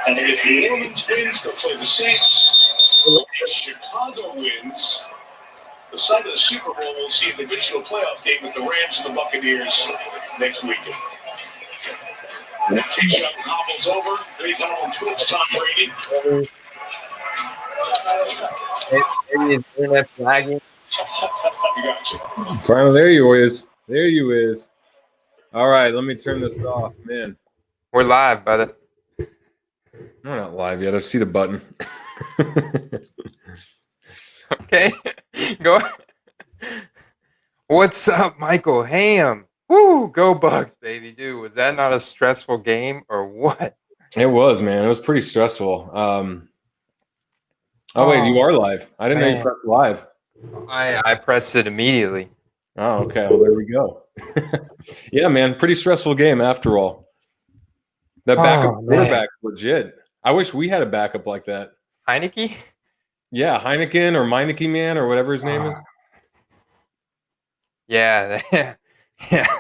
And if New Orleans wins, they'll play the Saints. If Chicago wins, the site of the Super Bowl will see a divisional playoff game with the Rams and the Buccaneers next weekend. And then Keyshawn hobbles over, and he's on Twitch, Tom Brady. Maybe his internet lagging. Finally, there you is. There you is. All right, let me turn this off, man. We're live, brother. We're not live yet. I see the button. Okay, go. What's up, Michael Ham? Woo, go Bucs, baby, dude. Was that not a stressful game or what? It was, man. It was pretty stressful. Wait, you are live. I didn't know you pressed live. I pressed it immediately. Oh, okay. Well, there we go. Yeah, man. Pretty stressful game after all. That backup quarterback's legit. I wish we had a backup like that. Heineke? Yeah, Heineken or Meineke man or whatever his name is. Yeah, yeah.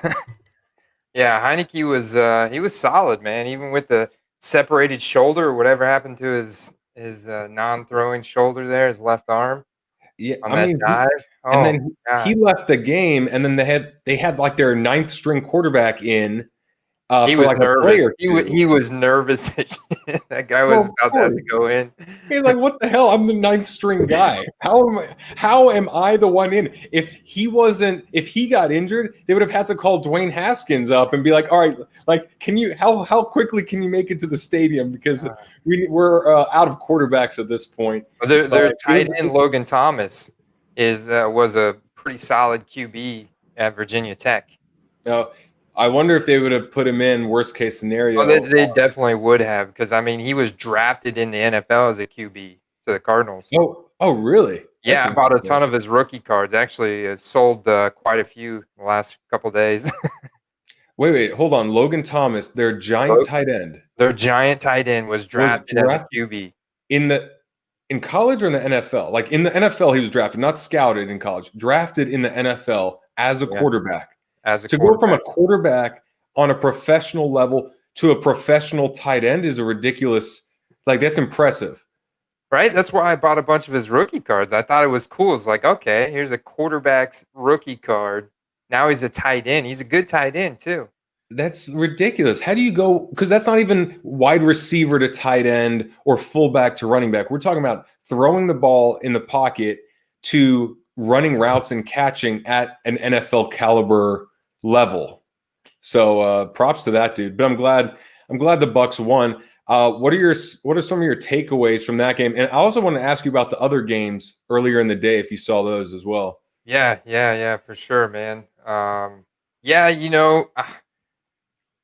Heineke was he was solid, man. Even with the separated shoulder or whatever happened to his non-throwing shoulder there, his left arm. Yeah, on that dive. And then he left the game, and then they had like their ninth string quarterback in. He was nervous. He was nervous. That guy was about to have to go in. He's like, "What the hell? I'm the ninth string guy. How am I the one in? If he got injured, they would have had to call Dwayne Haskins up and be like, all right, like, how quickly can you make it to the stadium? Because we're out of quarterbacks at this point." Their tight end Logan Thomas was a pretty solid QB at Virginia Tech. I wonder if they would have put him in worst case scenario. Oh, they definitely would have, because I mean he was drafted in the NFL as a QB to the Cardinals. Oh, really? Yeah, I bought a ton of his rookie cards. Actually, sold quite a few the last couple days. Wait, hold on. Logan Thomas, their giant tight end. Their giant tight end was drafted as a QB in college or in the NFL. Like in the NFL, he was drafted, not scouted in college. Drafted in the NFL as a quarterback. Go from a quarterback on a professional level to a professional tight end is a ridiculous, that's impressive. Right? That's why I bought a bunch of his rookie cards. I thought it was cool. It's like, okay, here's a quarterback's rookie card. Now he's a tight end. He's a good tight end too. That's ridiculous. How do you go? Because that's not even wide receiver to tight end or fullback to running back. We're talking about throwing the ball in the pocket to running routes and catching at an NFL caliber level. So props to that dude. But I'm glad the Bucs won. What are some of your takeaways from that game? And I also want to ask you about the other games earlier in the day if you saw those as well. Yeah, for sure, man.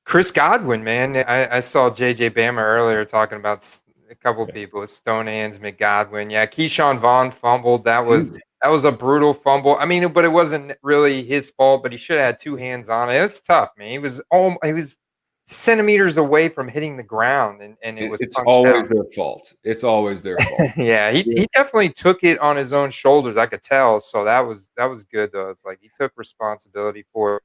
Chris Godwin, man. I saw JJ Bama earlier talking about a couple of people, Stonehands, McGodwin. Yeah, Keyshawn Vaughn fumbled. That was a brutal fumble. I mean, but it wasn't really his fault, but he should have had two hands on it. It was tough, man. He was centimeters away from hitting the ground, and it's always their fault. It's always their fault. Yeah, he definitely took it on his own shoulders. I could tell. So that was good though. It's like he took responsibility for it.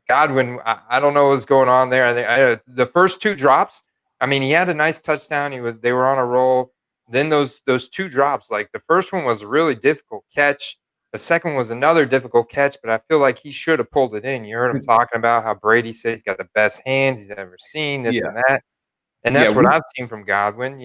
Godwin, I don't know what was going on there. I think the first two drops. I mean, he had a nice touchdown. They were on a roll. Then those two drops, like the first one was a really difficult catch. The second was another difficult catch, but I feel like he should have pulled it in. You heard him talking about how Brady said he's got the best hands he's ever seen, and that. And that's what I've seen from Godwin,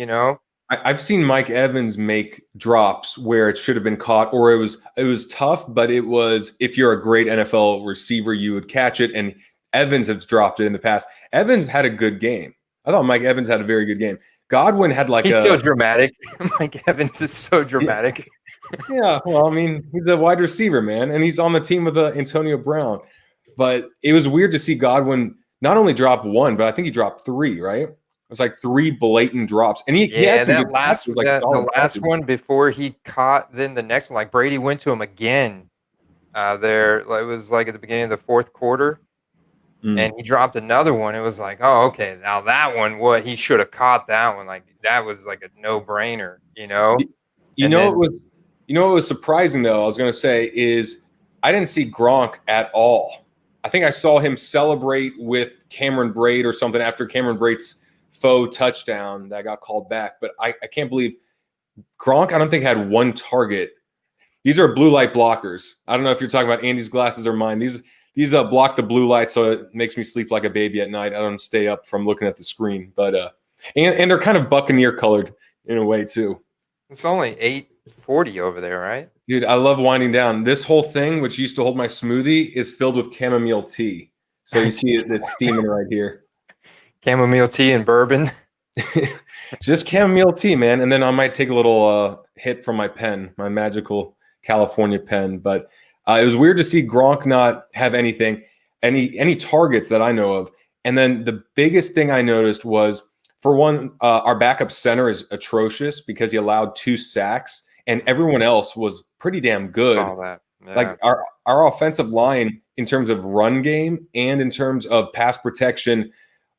I've seen Mike Evans make drops where it should have been caught, or it was tough, but it was, if you're a great NFL receiver, you would catch it, and Evans has dropped it in the past. Evans had a good game. I thought Mike Evans had a very good game. Godwin had he's so dramatic. Mike Evans is so dramatic. Yeah, well, I mean, he's a wide receiver, man, and he's on the team with Antonio Brown. But it was weird to see Godwin not only drop one, but I think he dropped three, right? It was like three blatant drops. And he had some the last one before he caught, then the next one, like Brady went to him again. It was like at the beginning of the fourth quarter. And he dropped another one. It was like, oh, okay, now that one, he should have caught that one. Like that was like a no-brainer, What was surprising though, I was gonna say, is I didn't see Gronk at all. I think I saw him celebrate with Cameron Braid or something after Cameron Braid's faux touchdown that got called back. But I can't believe Gronk, I don't think, had one target. These are blue light blockers. I don't know if you're talking about Andy's glasses or mine. These block the blue light, so it makes me sleep like a baby at night. I don't stay up from looking at the screen. But and they're kind of Buccaneer colored in a way too. It's only 8:40 over there, right? Dude, I love winding down. This whole thing, which used to hold my smoothie, is filled with chamomile tea. So you see it's steaming right here. Chamomile tea and bourbon. Just chamomile tea, man. And then I might take a little hit from my pen, my magical California pen. But it was weird to see Gronk not have anything, any targets that I know of. And then the biggest thing I noticed was, for one, our backup center is atrocious because he allowed 2 sacks, and everyone else was pretty damn good. All that. Yeah. Like our offensive line, in terms of run game and in terms of pass protection,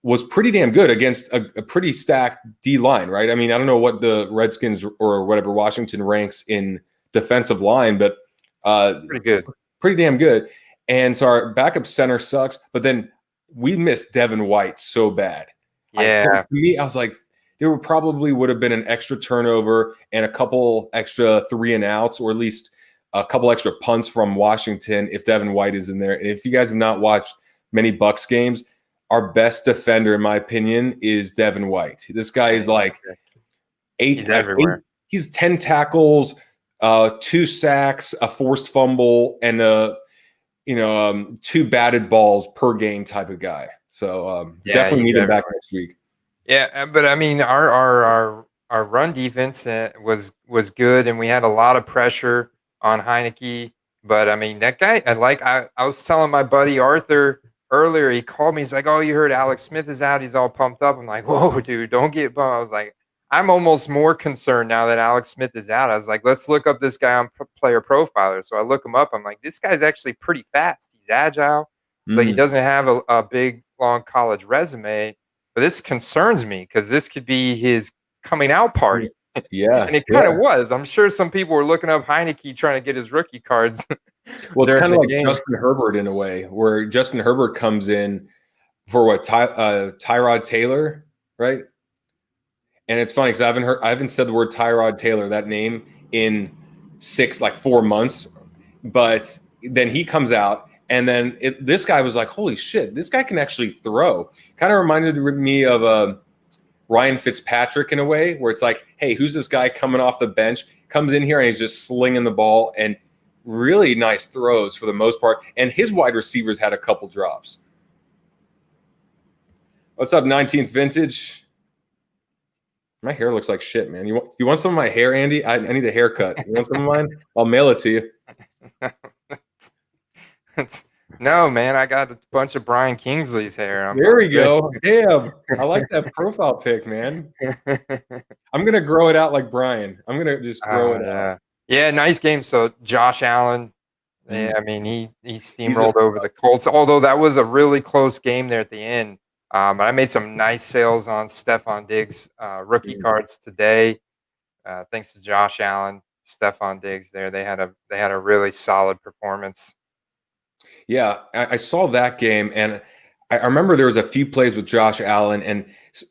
was pretty damn good against a pretty stacked D line, right? I mean, I don't know what the Redskins or whatever Washington ranks in defensive line, but pretty good. Pretty damn good. And so our backup center sucks, but then we missed Devin White so bad. Yeah. To me, I was like, there probably would have been an extra turnover and a couple extra 3 and outs, or at least a couple extra punts from Washington if Devin White is in there. And if you guys have not watched many Bucs games, our best defender, in my opinion, is Devin White. This guy is like He's everywhere. He's 10 tackles, 2 sacks, a forced fumble, and 2 batted balls per game type of guy. So definitely need him back next week. Yeah, but I mean, our run defense was good, and we had a lot of pressure on Heineke. But I mean, that guy, I was telling my buddy Arthur earlier, he called me. He's like, "Oh, you heard Alex Smith is out? He's all pumped up." I'm like, "Whoa, dude, don't get bummed." I was like, I'm almost more concerned now that Alex Smith is out. I was like, let's look up this guy on Player Profiler. So I look him up. I'm like, this guy's actually pretty fast. He's agile. It's like he doesn't have a big, long college resume. But this concerns me because this could be his coming out party. Yeah. And it kind of was. I'm sure some people were looking up Heineke trying to get his rookie cards. Well, it's kind of like Justin Herbert in a way, where Justin Herbert comes in for what, Tyrod Taylor, right? And it's funny because I haven't said the word Tyrod Taylor, that name, in 4 months. But then he comes out, and then this guy was like, holy shit, this guy can actually throw. Kind of reminded me of Ryan Fitzpatrick in a way, where it's like, hey, who's this guy coming off the bench? Comes in here and he's just slinging the ball, and really nice throws for the most part. And his wide receivers had a couple drops. What's up, 19th Vintage? My hair looks like shit, man. You want some of my hair, Andy? I need a haircut. You want some of mine? I'll mail it to you. No, man. I got a bunch of Brian Kingsley's hair. There we go. Damn. I like that profile pic, man. I'm going to grow it out like Brian. I'm going to just grow it out. Yeah, nice game. So Josh Allen, I mean, he steamrolled over the Colts, although that was a really close game there at the end. But I made some nice sales on Stephon Diggs rookie cards today. Thanks to Josh Allen, Stephon Diggs there. They had a really solid performance. Yeah, I saw that game, and I remember there was a few plays with Josh Allen, and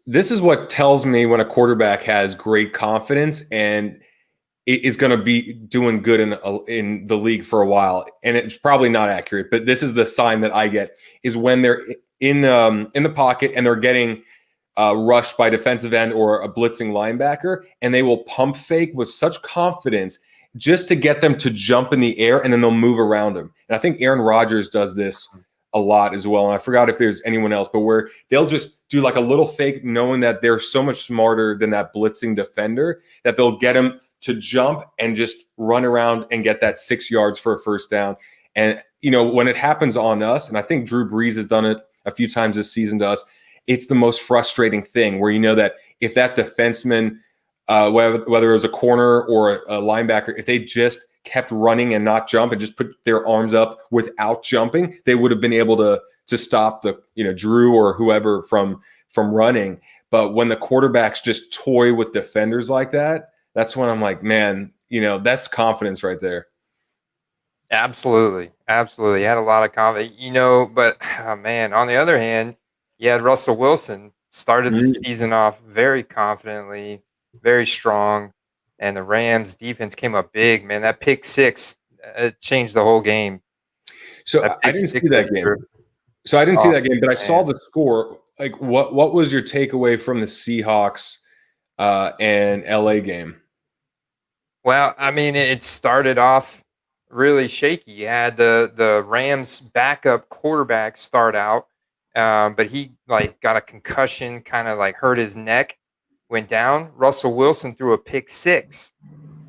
this is what tells me when a quarterback has great confidence and is going to be doing good in the league for a while. And it's probably not accurate, but this is the sign that I get, is when they're in the pocket and they're getting rushed by defensive end or a blitzing linebacker, and they will pump fake with such confidence just to get them to jump in the air, and then they'll move around them. And I think Aaron Rodgers does this a lot as well. And I forgot if there's anyone else, but where they'll just do like a little fake, knowing that they're so much smarter than that blitzing defender, that they'll get him to jump and just run around and get that 6 yards for a first down. And, when it happens on us, and I think Drew Brees has done it a few times this season to us, it's the most frustrating thing, where that if that defenseman, whether it was a corner or a linebacker, if they just kept running and not jump and just put their arms up without jumping, they would have been able to stop the Drew or whoever from running. But when the quarterbacks just toy with defenders like that, that's when I'm like, man, that's confidence right there. Absolutely. He had a lot of confidence, but man, on the other hand, you had Russell Wilson Started the season off very confidently, very strong, and the Rams defense came up big, man. That pick six, it changed the whole game. So That I pick didn't see six that game. So I didn't see Oh, that game, but I saw man. the score. Like, what was your takeaway from the Seahawks and LA game? Well, I mean, it started off really shaky. You had the Rams backup quarterback start out, but he like got a concussion, kind of like hurt his neck, went down. Russell Wilson threw a pick six.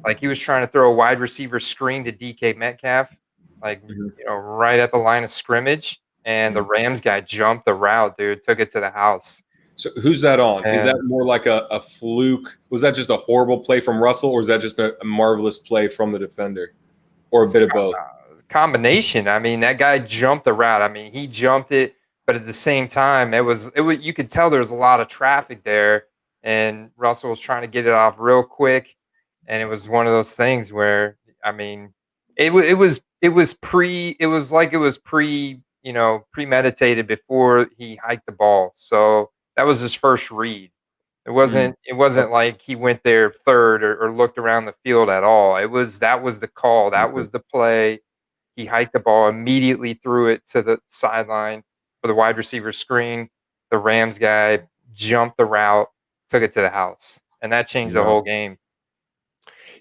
Like he was trying to throw a wide receiver screen to DK Metcalf, like right at the line of scrimmage, and the Rams guy jumped the route, dude, took it to the house. So who's that on? Is that And more like a fluke? Was that just a horrible play from Russell, or is that just a marvelous play from the defender, or a bit of both? combination. I mean, that guy jumped the route. I mean, he jumped it, but at the same time, it was you could tell there was a lot of traffic there, and Russell was trying to get it off real quick, and it was one of those things where I mean, it was pre premeditated before he hiked the ball. So that was his first read. It wasn't like he went there third or looked around the field at all. That was the call. That was the play. He hiked the ball, immediately threw it to the sideline for the wide receiver screen. The Rams guy jumped the route, took it to the house, and that changed the whole game.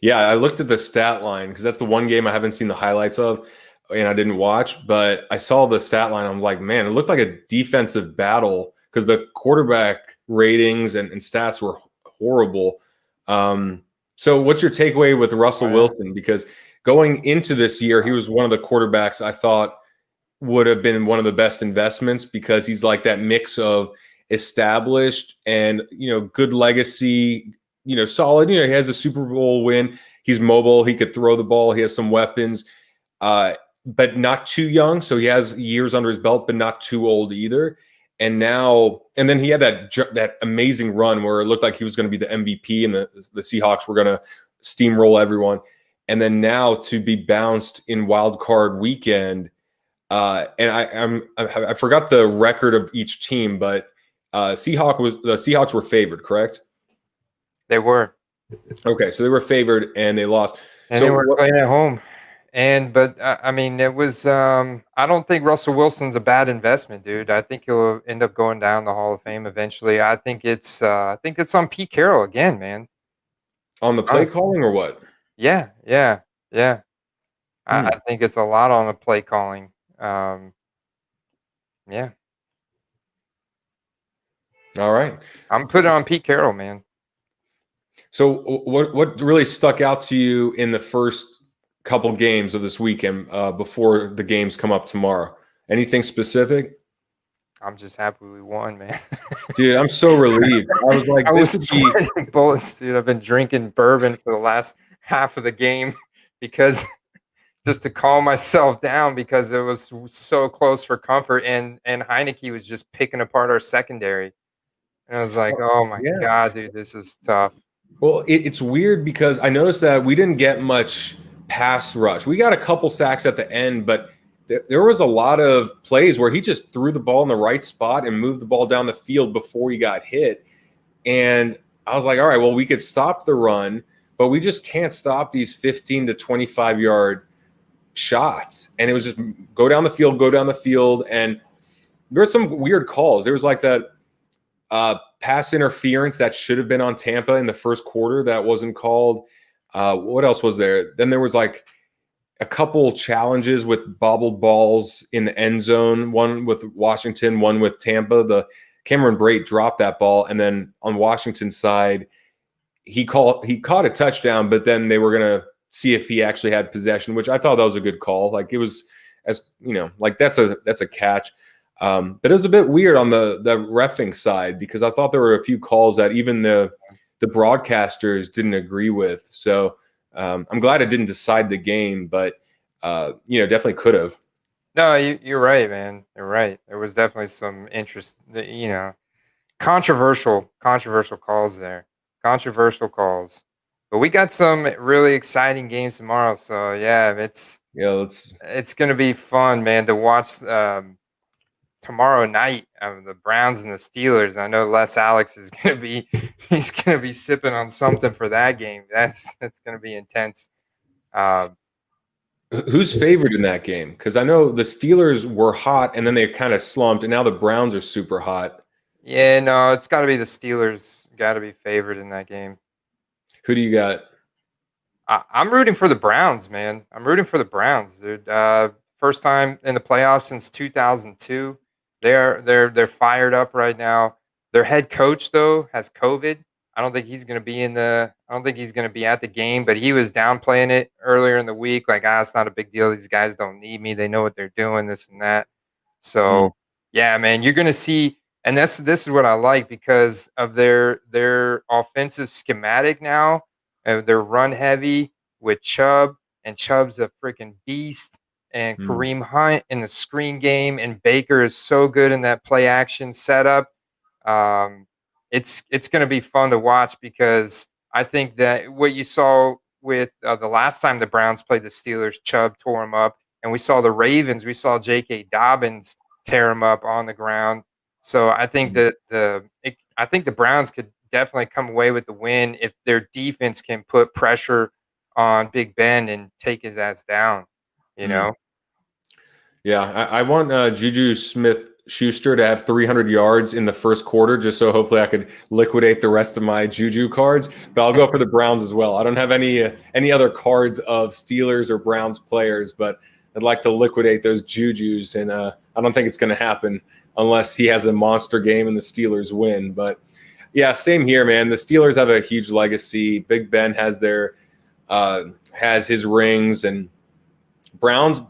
Yeah, I looked at the stat line because that's the one game I haven't seen the highlights of and I didn't watch, but I saw the stat line. I'm like, man, it looked like a defensive battle because the quarterback ratings and stats were horrible. So what's your takeaway with Russell Wilson? Because going into this year, he was one of the quarterbacks I thought would have been one of the best investments because he's like that mix of established and, good legacy, solid. He has a Super Bowl win. He's mobile. He could throw the ball. He has some weapons, but not too young. So he has years under his belt, but not too old either. And then he had that amazing run where it looked like he was going to be the MVP and the Seahawks were going to steamroll everyone. And then now to be bounced in wild card weekend. And I forgot the record of each team, but the Seahawks were favored, correct? They were. Okay, so they were favored and they lost. And so they were playing at home. But I mean, it was. I don't think Russell Wilson's a bad investment, dude. I think he'll end up going down the Hall of Fame eventually. I think it's on Pete Carroll again, man. On the play calling or what? Yeah. I think it's a lot on the play calling. Yeah. All right. I'm putting on Pete Carroll, man. So what really stuck out to you in the first couple games of this weekend before the games come up tomorrow? Anything specific? I'm just happy we won, man. Dude, I'm so relieved. I was like, I was sweating bullets, dude. I've been drinking bourbon for the last half of the game because just to calm myself down because it was so close for comfort, and Heineke was just picking apart our secondary. And I was like, oh my God, dude, this is tough. Well, it's weird because I noticed that we didn't get much pass rush. We got a couple sacks at the end, but there was a lot of plays where he just threw the ball in the right spot and moved the ball down the field before he got hit. And I was like, all right, well, we could stop the run, but we just can't stop these 15 to 25-yard shots. And it was just go down the field. And there were some weird calls. There was like that pass interference that should have been on Tampa in the first quarter that wasn't called. What else was there? Then there was like a couple challenges with bobbled balls in the end zone, one with Washington, one with Tampa. The Cameron Brate dropped that ball, and then on Washington's side, he caught a touchdown, but then they were going to see if he actually had possession, which I thought that was a good call. Like it was, as like that's a catch. But it was a bit weird on the reffing side because I thought there were a few calls that even the broadcasters didn't agree with. So I'm glad it didn't decide the game, but definitely could have. No, you're right, man. You're right. There was definitely some interest, controversial calls there. Controversial calls. But we got some really exciting games tomorrow. So yeah, it's going to be fun, man, to watch tomorrow night, the Browns and the Steelers. I know Les Alex is going to be he's going to be sipping on something for that game. That's going to be intense. Who's favored in that game? Because I know the Steelers were hot and then they kind of slumped, and now the Browns are super hot. Yeah, no, it's got to be the Steelers. Got to be favored in that game. Who do you got? I'm rooting for the Browns, man. I'm rooting for the Browns, dude. First time in the playoffs since 2002. They're fired up right now. Their head coach though has COVID. I don't think he's going to be I don't think he's going to be at the game, but he was downplaying it earlier in the week. Like, it's not a big deal. These guys don't need me. They know what they're doing. This and that. So yeah, man, you're going to see. And this is what I like because of their offensive schematic now. They're run heavy with Chubb, and Chubb's a freaking beast. And Kareem Hunt in the screen game, and Baker is so good in that play action setup. It's going to be fun to watch because I think that what you saw with the last time the Browns played the Steelers, Chubb tore him up, and we saw the Ravens. We saw J.K. Dobbins tear him up on the ground. So I think I think the Browns could definitely come away with the win if their defense can put pressure on Big Ben and take his ass down. You know. Yeah, I want Juju Smith-Schuster to have 300 yards in the first quarter, just so hopefully I could liquidate the rest of my Juju cards. But I'll go for the Browns as well. I don't have any other cards of Steelers or Browns players, but I'd like to liquidate those Jujus, and I don't think it's going to happen unless he has a monster game and the Steelers win. But yeah, same here, man. The Steelers have a huge legacy. Big Ben has his rings, and Browns are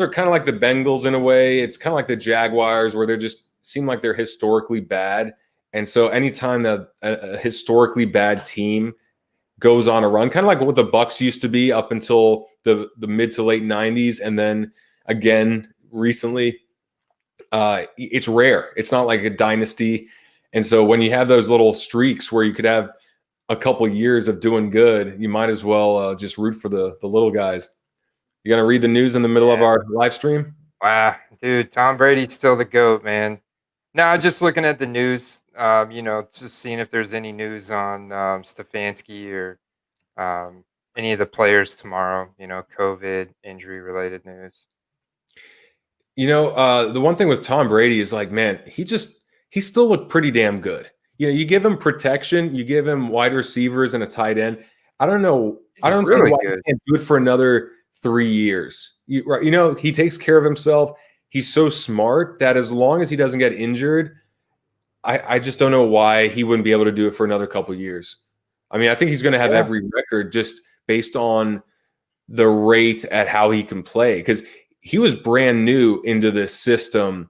kind of like the Bengals in a way. It's kind of like the Jaguars, where they just seem like they're historically bad. And so anytime that a historically bad team goes on a run, kind of like what the Bucs used to be up until the mid to late 90s, and then again recently, it's rare. It's not like a dynasty. And so when you have those little streaks where you could have a couple years of doing good, you might as well just root for the little guys. You gonna read the news in the middle of our live stream? Wow, dude, Tom Brady's still the GOAT, man. No, just looking at the news, just seeing if there's any news on Stefanski or any of the players tomorrow, COVID, injury-related news. The one thing with Tom Brady is like, man, he still looked pretty damn good. You give him protection, you give him wide receivers and a tight end. I don't know. I don't see why he can't do it for another 3 years. He takes care of himself. He's so smart that as long as he doesn't get injured, I just don't know why he wouldn't be able to do it for another couple of years. I mean, I think he's going to have every record just based on the rate at how he can play, because he was brand new into this system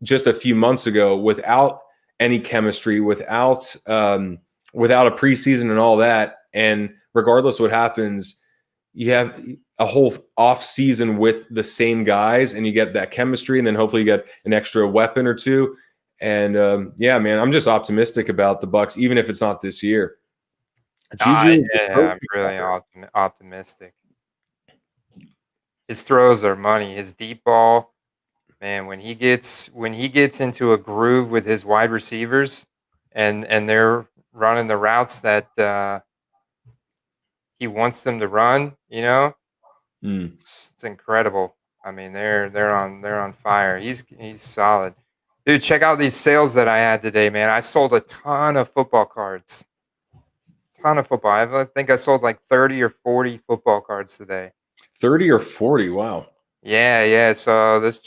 just a few months ago without any chemistry, without a preseason and all that. And regardless what happens, you have a whole off season with the same guys, and you get that chemistry, and then hopefully you get an extra weapon or two. And yeah, man, I'm just optimistic about the Bucs, even if it's not this year. I'm really optimistic. His throws are money. His deep ball, man, when he gets into a groove with his wide receivers, and they're running the routes that he wants them to run, it's incredible. I mean, they're on fire. He's solid. Dude, check out these sales that I had today, man. I sold a ton of football cards. I think I sold like 30 or 40 football cards today. 30 or 40, wow. Yeah. So this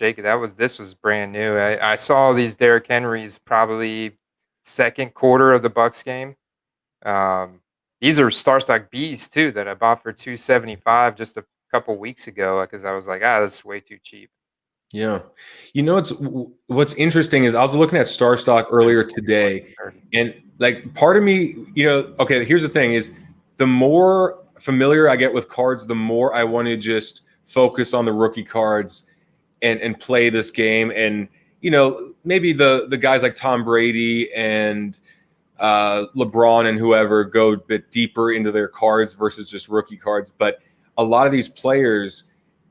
was brand new. I saw these Derrick Henrys probably second quarter of the Bucs game. These are Starstock Bs too that I bought for $275 just a couple weeks ago because I was like, that's way too cheap. Yeah. What's interesting is I was looking at Starstock earlier today, and like part of me, okay, here's the thing is the more familiar I get with cards, the more I want to just focus on the rookie cards and play this game. And, maybe the guys like Tom Brady and LeBron and whoever go a bit deeper into their cards versus just rookie cards. But a lot of these players,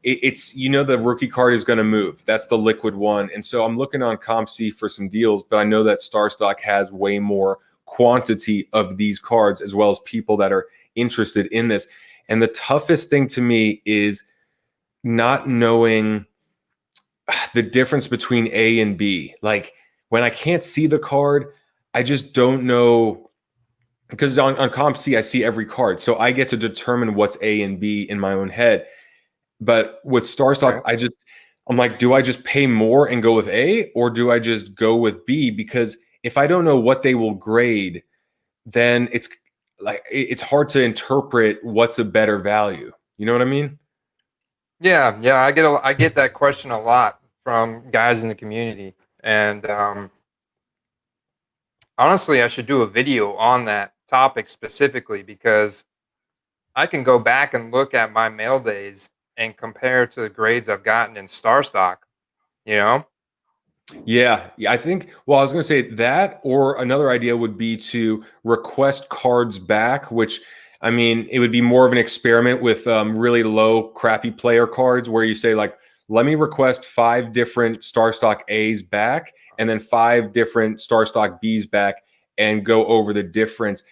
it's the rookie card is going to move. That's the liquid one. And so I'm looking on ComC for some deals, but I know that StarStock has way more quantity of these cards as well as people that are interested in this. And the toughest thing to me is not knowing the difference between A and B. Like when I can't see the card, I just don't know, because on ComC I see every card. So I get to determine what's A and B in my own head. But with StarStock, I'm like, do I just pay more and go with A, or do I just go with B? Because if I don't know what they will grade, then it's hard to interpret what's a better value. You know what I mean? Yeah, I get that question a lot from guys in the community, and honestly, I should do a video on that topic specifically, because I can go back and look at my mail days and compare to the grades I've gotten in StarStock. You know? Yeah, I think, well, I was going to say that, or another idea would be to request cards back, which, I mean, it would be more of an experiment with really low, crappy player cards, where you say, like, let me request 5 different StarStock A's back and then 5 different StarStock B's back and go over the difference.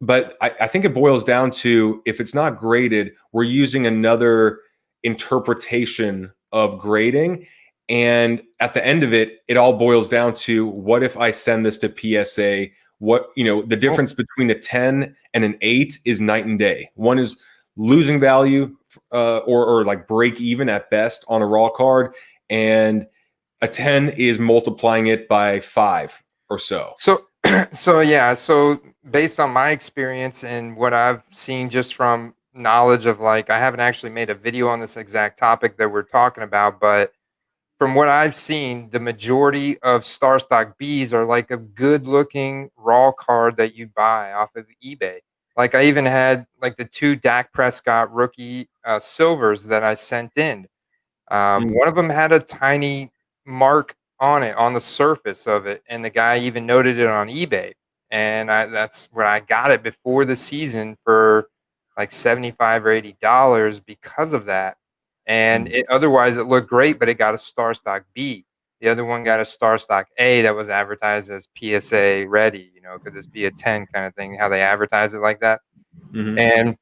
But I think it boils down to, if it's not graded, we're using another interpretation of grading. And at the end of it, it all boils down to, what if I send this to PSA? The difference between a 10 and an 8 is night and day. One is losing value or like break even at best on a raw card, and a 10 is multiplying it by 5 or so. So based on my experience and what I've seen, just from knowledge of, like, I haven't actually made a video on this exact topic that we're talking about, but from what I've seen, the majority of StarStock Bs are like a good looking raw card that you buy off of eBay. Like, I even had like the 2 Dak Prescott rookie silvers that I sent in. One of them had a tiny mark on it, on the surface of it, and the guy even noted it on eBay. And that's where I got it before the season for like $75 or $80 because of that. And otherwise it looked great, but it got a StarStock B. The other one got a StarStock A that was advertised as PSA ready. Could this be a 10 kind of thing, how they advertise it like that? Mm-hmm. And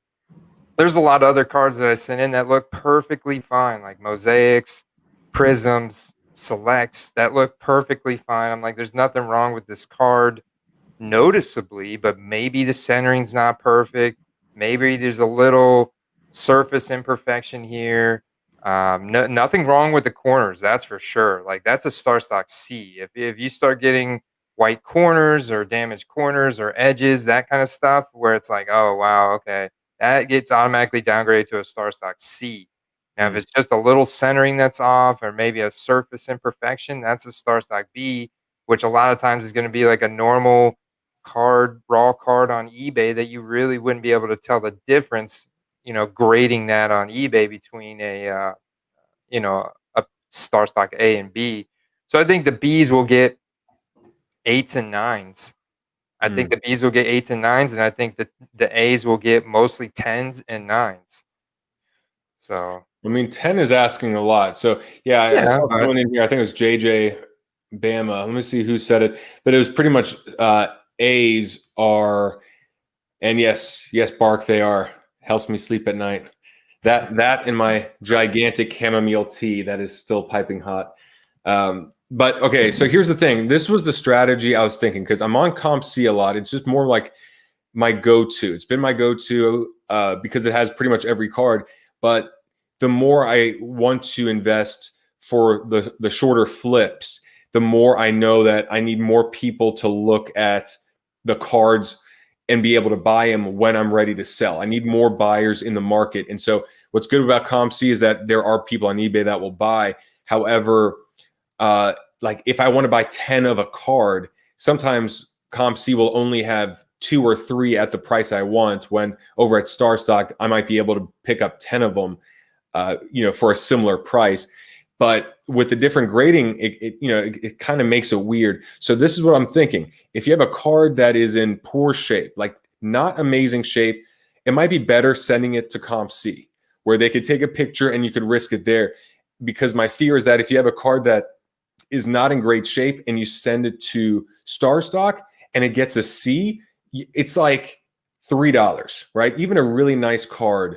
there's a lot of other cards that I sent in that look perfectly fine, like mosaics, prisms, selects, that look perfectly fine. I'm like, there's nothing wrong with this card noticeably, but maybe the centering's not perfect. Maybe there's a little surface imperfection here. Nothing wrong with the corners, that's for sure. Like, that's a StarStock C. If you start getting white corners or damaged corners or edges, that kind of stuff, where it's like, oh wow, okay, that gets automatically downgraded to a StarStock C. Now, if it's just a little centering that's off, or maybe a surface imperfection, that's a StarStock B, which a lot of times is going to be like a normal card, raw card on eBay, that you really wouldn't be able to tell the difference, grading that on eBay between a StarStock A and B. So I think the Bs will get 8s and 9s. I think the Bs will get 8s and 9s, and I think that the A's will get mostly 10s and 9s. So, I mean, 10 is asking a lot. So I saw someone in here, I think it was JJ Bama. Let me see who said it, but it was pretty much A's are, and yes, Bark, they are. Helps me sleep at night. That and my gigantic chamomile tea that is still piping hot. But okay, so here's the thing. This was the strategy I was thinking, because I'm on ComC a lot. It's just more like my go-to. It's been my go-to because it has pretty much every card. But the more I want to invest for the shorter flips, the more I know that I need more people to look at the cards and be able to buy them when I'm ready to sell. I need more buyers in the market. And so what's good about ComC is that there are people on eBay that will buy. However, like if I want to buy 10 of a card, sometimes ComC will only have 2 or 3 at the price I want, when over at StarStock, I might be able to pick up 10 of them, for a similar price. But with the different grading, it kind of makes it weird. So this is what I'm thinking. If you have a card that is in poor shape, like not amazing shape, it might be better sending it to ComC. where they could take a picture and you could risk it there. Because my fear is that if you have a card that is not in great shape and you send it to Star Stock and it gets a C, it's like $3, right? Even a really nice card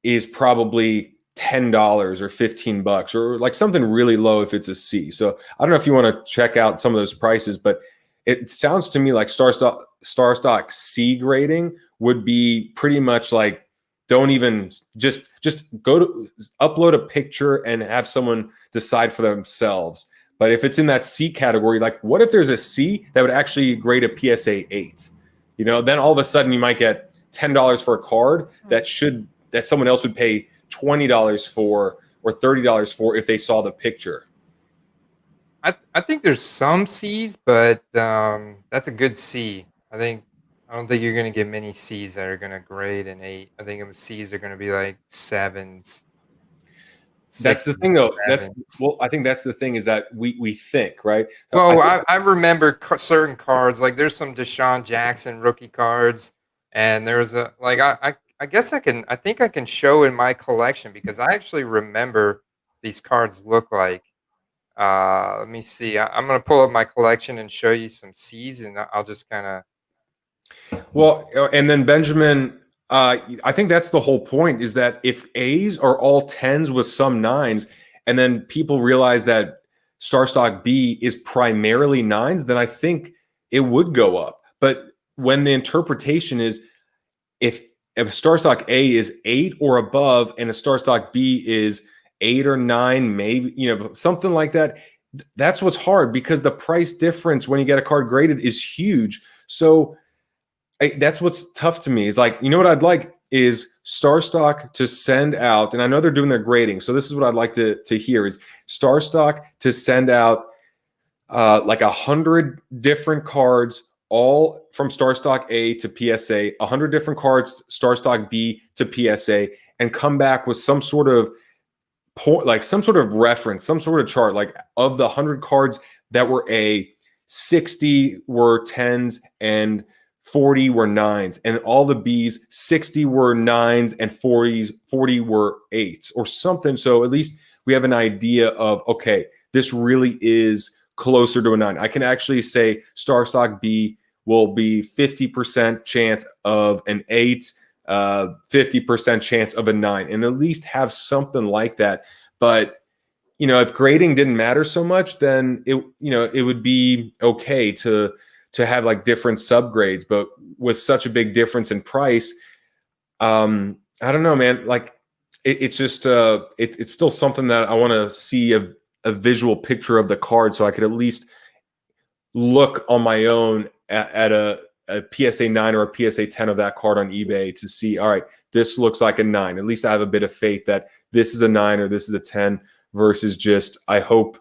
is probably $10 or $15 or like something really low if it's a C. So I don't know if you want to check out some of those prices, but it sounds to me like Star Stock C grading would be pretty much like, don't even just go to upload a picture and have someone decide for themselves. But if it's in that C category, like what if there's a C that would actually grade a PSA 8? You know, then all of a sudden you might get $10 for a card that someone else would pay $20 for or $30 for if they saw the picture. I think there's some C's, but that's a good C. I don't think you're going to get many C's that are going to grade an 8. I think C's are going to be like 7s. That's the thing, though. Sevens. I think that's the thing is that we think, right? Well, I remember certain cards. Like there's some Deshaun Jackson rookie cards, and there's I guess I think I can show in my collection because I actually remember these cards look like. Let me see. I'm going to pull up my collection and show you some C's, and I'll just kind of. Well, and then Benjamin, I think that's the whole point is that if A's are all 10s with some 9s, and then people realize that Star Stock B is primarily 9s, then I think it would go up. But when the interpretation is if a Star Stock A is 8 or above and a Star Stock B is 8 or 9, maybe, something like that, that's what's hard because the price difference when you get a card graded is huge. So that's what's tough to me is like, you know what I'd like is Star Stock to send out, and I know they're doing their grading. So this is what I'd like to hear is Star Stock to send out like 100 different cards, all from Star Stock A to PSA, 100 different cards, Star Stock B to PSA, and come back with some sort of point, like some sort of reference, some sort of chart, like of the 100 cards that were A, 60 were 10s and 40 were 9s, and all the Bs, 60 were 9s and 40 were 8s or something. So at least we have an idea of, okay, this really is closer to a 9. I can actually say Star Stock B will be 50% chance of an 8, 50% chance of a 9, and at least have something like that. But if grading didn't matter so much, then it would be okay to have like different subgrades. But with such a big difference in price, I don't know, man. Like it's just it's still something that I want to see a visual picture of the card so I could at least look on my own at a PSA 9 or a PSA 10 of that card on eBay to see, all right, this looks like a 9. At least I have a bit of faith that this is a 9 or this is a 10 versus just, I hope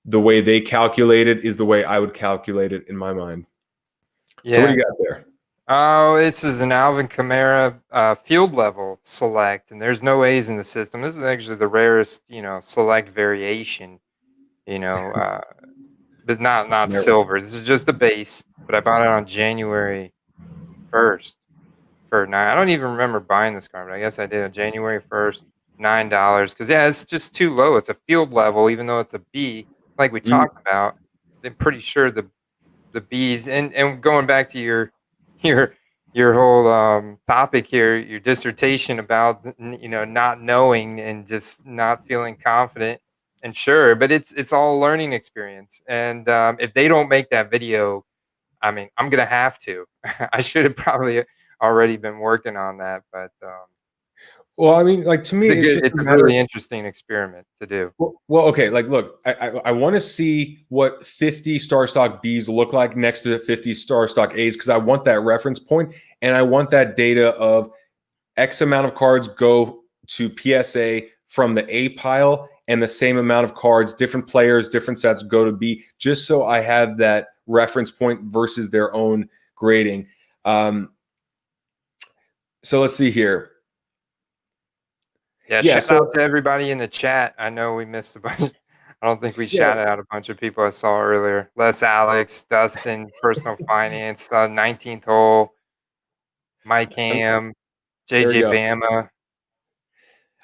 the way they calculate it is the way I would calculate it in my mind. Yeah. So what do you got there? Oh, this is an Alvin Kamara field level select, and there's no A's in the system. This is actually the rarest, select variation, but not silver. This is just the base, but I bought it on January 1st for $9. I don't even remember buying this card, but I guess I did on January 1st, $9. Because it's just too low. It's a field level, even though it's a B, like we talked about. I'm pretty sure the B's and going back to your whole topic here, your dissertation about not knowing and just not feeling confident and sure, but it's all a learning experience. And if they don't make that video, I mean, I'm gonna have to. I should have probably already been working on that, but well, I mean, like to me, it's a really interesting experiment to do. Well, okay. Like, look, I want to see what 50 Star Stock Bs look like next to 50 Star Stock As because I want that reference point and I want that data of X amount of cards go to PSA from the A pile and the same amount of cards, different players, different sets go to B, just so I have that reference point versus their own grading. So let's see here. Yeah, shout out to everybody in the chat. I know we missed a bunch. I don't think we shouted out a bunch of people I saw earlier. Les Alex, Dustin, Personal Finance, 19th Hole, Mike Ham, JJ Bama.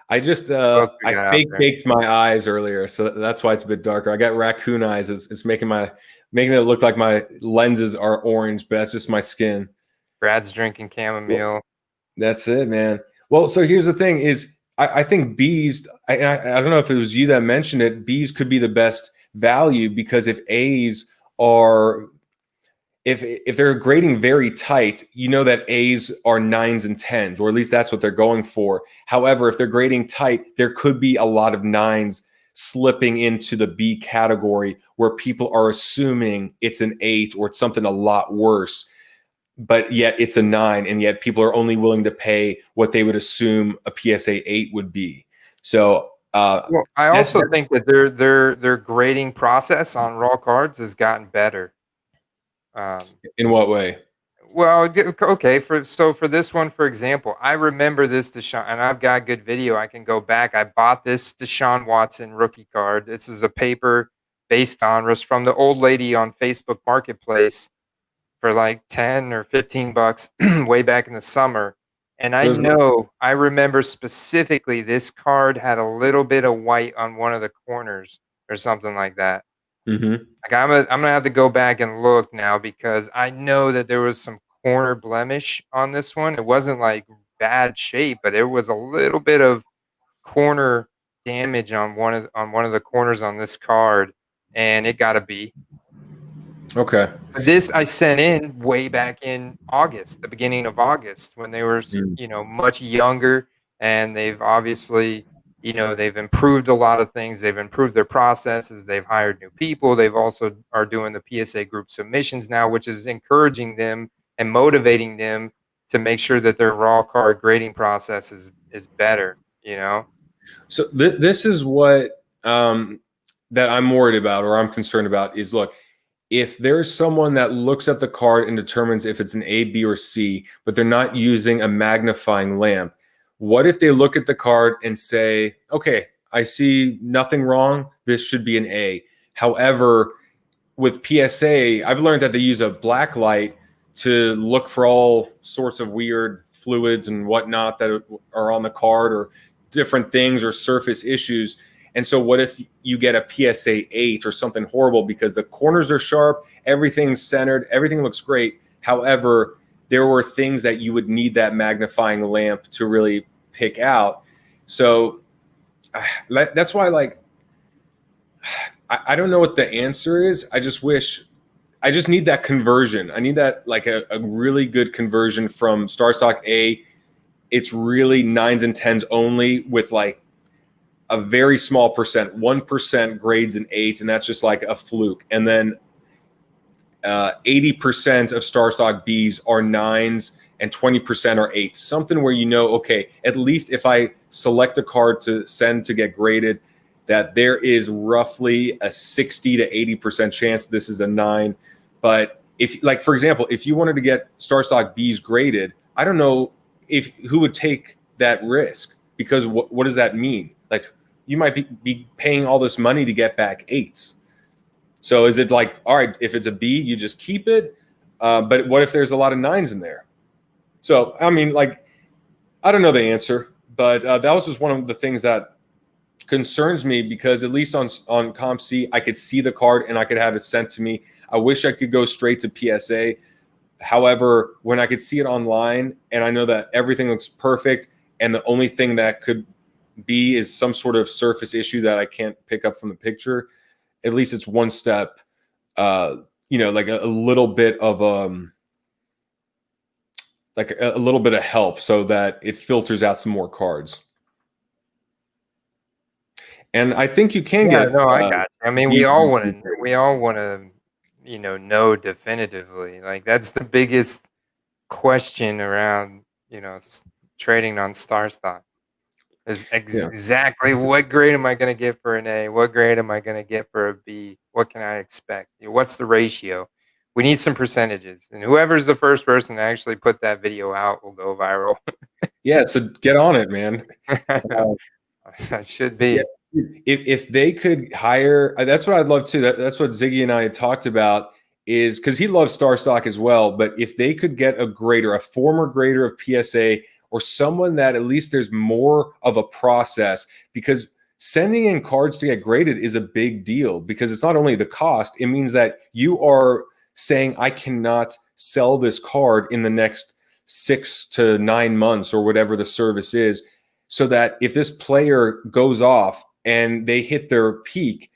I just What else we I got out fake there? baked my eyes earlier, so that's why it's a bit darker. I got raccoon eyes. It's making it look like my lenses are orange, but that's just my skin. Brad's drinking chamomile. That's it, man. Well, so here's the thing: is I think B's. I don't know if it was you that mentioned it. B's could be the best value because if A's are if they're grading very tight, you know that A's are 9s and 10s, or at least that's what they're going for. However, if they're grading tight, there could be a lot of 9s slipping into the B category where people are assuming it's an 8 or it's something a lot worse, but yet it's a 9, and yet people are only willing to pay what they would assume a PSA 8 would be. So Well, I also think that their grading process on raw cards has gotten better. In what way? Well, okay. For this one, for example, I remember this Deshaun, and I've got good video. I can go back. I bought this Deshaun Watson rookie card. This is a paper based on was from the old lady on Facebook Marketplace for like 10 or $15 way back in the summer. And I remember specifically this card had a little bit of white on one of the corners or something like that. Mm-hmm. Like I'm gonna have to go back and look now because I know that there was some corner blemish on this one. It wasn't like bad shape, but there was a little bit of corner damage on one of the corners on this card, and it got a B. Okay. This I sent in way back in August, the beginning of August, when they were, much younger, and they've obviously, they've improved a lot of things. They've improved their processes. They've hired new people. They've also are doing the PSA group submissions now, which is encouraging them and motivating them to make sure that their raw card grading process is better, So this is what that I'm worried about or I'm concerned about is, look, if there's someone that looks at the card and determines if it's an A, B, or C, but they're not using a magnifying lamp, what if they look at the card and say, okay, I see nothing wrong. This should be an A. However, with PSA, I've learned that they use a black light to look for all sorts of weird fluids and whatnot that are on the card or different things or surface issues. And so what if you get a PSA 8 or something horrible because the corners are sharp, everything's centered, everything looks great. However, there were things that you would need that magnifying lamp to really pick out. So that's why, like, I don't know what the answer is. I just need that conversion. I need that, like, a really good conversion from Star Stock A. It's really 9s and 10s only with like a very small percent, 1% grades an 8, and that's just like a fluke. And then 80% of Star Stock Bs are 9s and 20% are 8s. Something where okay, at least if I select a card to send to get graded, that there is roughly a 60 to 80% chance this is a 9. But if, like, for example, if you wanted to get Star Stock Bs graded, I don't know who would take that risk, because what does that mean? Like, you might be paying all this money to get back 8s. So is it like, all right, if it's a B, you just keep it? But what if there's a lot of 9s in there? So, I mean, like, I don't know the answer, but that was just one of the things that concerns me, because at least on ComC, I could see the card and I could have it sent to me. I wish I could go straight to PSA. However, when I could see it online and I know that everything looks perfect and the only thing that could be is some sort of surface issue that I can't pick up from the picture, at least it's one step, like a little bit of like a little bit of help so that it filters out some more cards. And I think you can get. No, I got you. I mean, we all want to, know definitively. Like, that's the biggest question around, trading on Star Stock. Is exactly what grade am I going to get for an A? What grade am I going to get for a B? What can I expect? What's the ratio? We need some percentages, and whoever's the first person to actually put that video out will go viral. Yeah, so get on it, man. That should be. Yeah. If they could hire, that's what I'd love to. That's what Ziggy and I had talked about, is because he loves Star Stock as well. But if they could get a grader, a former grader of PSA or someone that at least there's more of a process, because sending in cards to get graded is a big deal, because it's not only the cost, it means that you are saying, I cannot sell this card in the next 6 to 9 months or whatever the service is, so that if this player goes off and they hit their peak,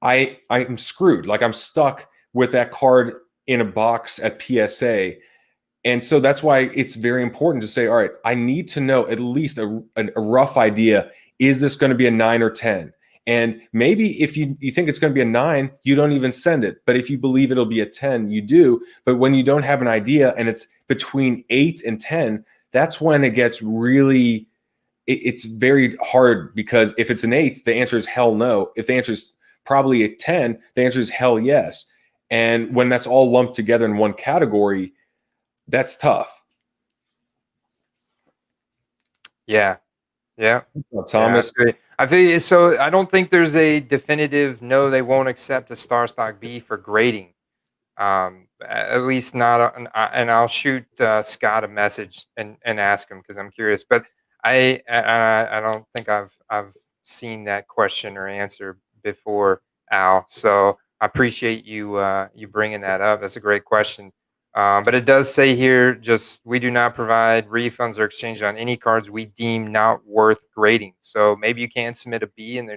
I'm screwed. Like, I'm stuck with that card in a box at PSA. And so that's why it's very important to say, all right, I need to know at least a rough idea. Is this going to be a 9 or 10? And maybe if you think it's going to be a 9, you don't even send it. But if you believe it'll be a 10, you do. But when you don't have an idea and it's between 8 and 10, that's when it gets really, it's very hard, because if it's an 8, the answer is hell no. If the answer is probably a 10, the answer is hell yes. And when that's all lumped together in one category, that's tough. Yeah. Yeah. Thomas. Yeah, I feel so. I don't think there's a definitive no, they won't accept a star stock B for grading. At least not. And I'll shoot Scott a message and ask him, because I'm curious. But I don't think I've seen that question or answer before, Al. So I appreciate you bringing that up. That's a great question. But it does say here, just, we do not provide refunds or exchange on any cards we deem not worth grading. So maybe you can submit a B and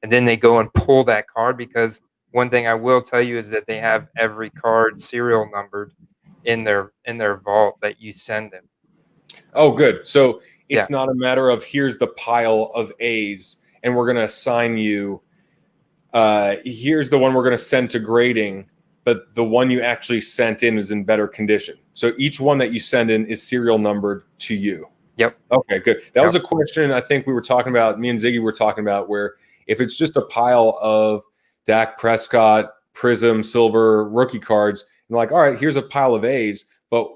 then they go and pull that card, because one thing I will tell you is that they have every card serial numbered in their vault that you send them. Oh, good. So it's not a matter of, here's the pile of A's and we're going to assign you, here's the one we're going to send to grading, but the one you actually sent in is in better condition. So each one that you send in is serial numbered to you. Yep. Okay, good. That was a question I think we were talking about, me and Ziggy were talking about, where if it's just a pile of Dak Prescott, Prism, Silver, rookie cards, and like, all right, here's a pile of A's, but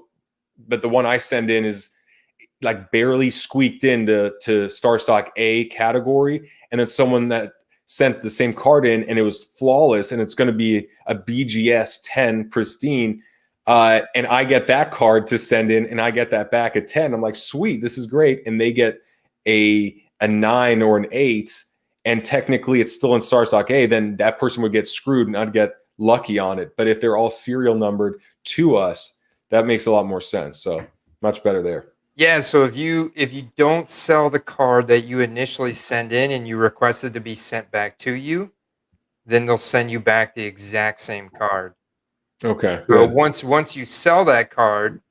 the one I send in is like barely squeaked into Star Stock A category, and then someone that sent the same card in and it was flawless and it's going to be a BGS 10 pristine, and I get that card to send in and I get that back at 10. I'm like, sweet, this is great. And they get a 9 or an 8, and technically it's still in Star Stock A, then that person would get screwed and I'd get lucky on it. But if they're all serial numbered to us, that makes a lot more sense. So much better there. Yeah, so if you don't sell the card that you initially send in and you request it to be sent back to you, then they'll send you back the exact same card. Okay. So once you sell that card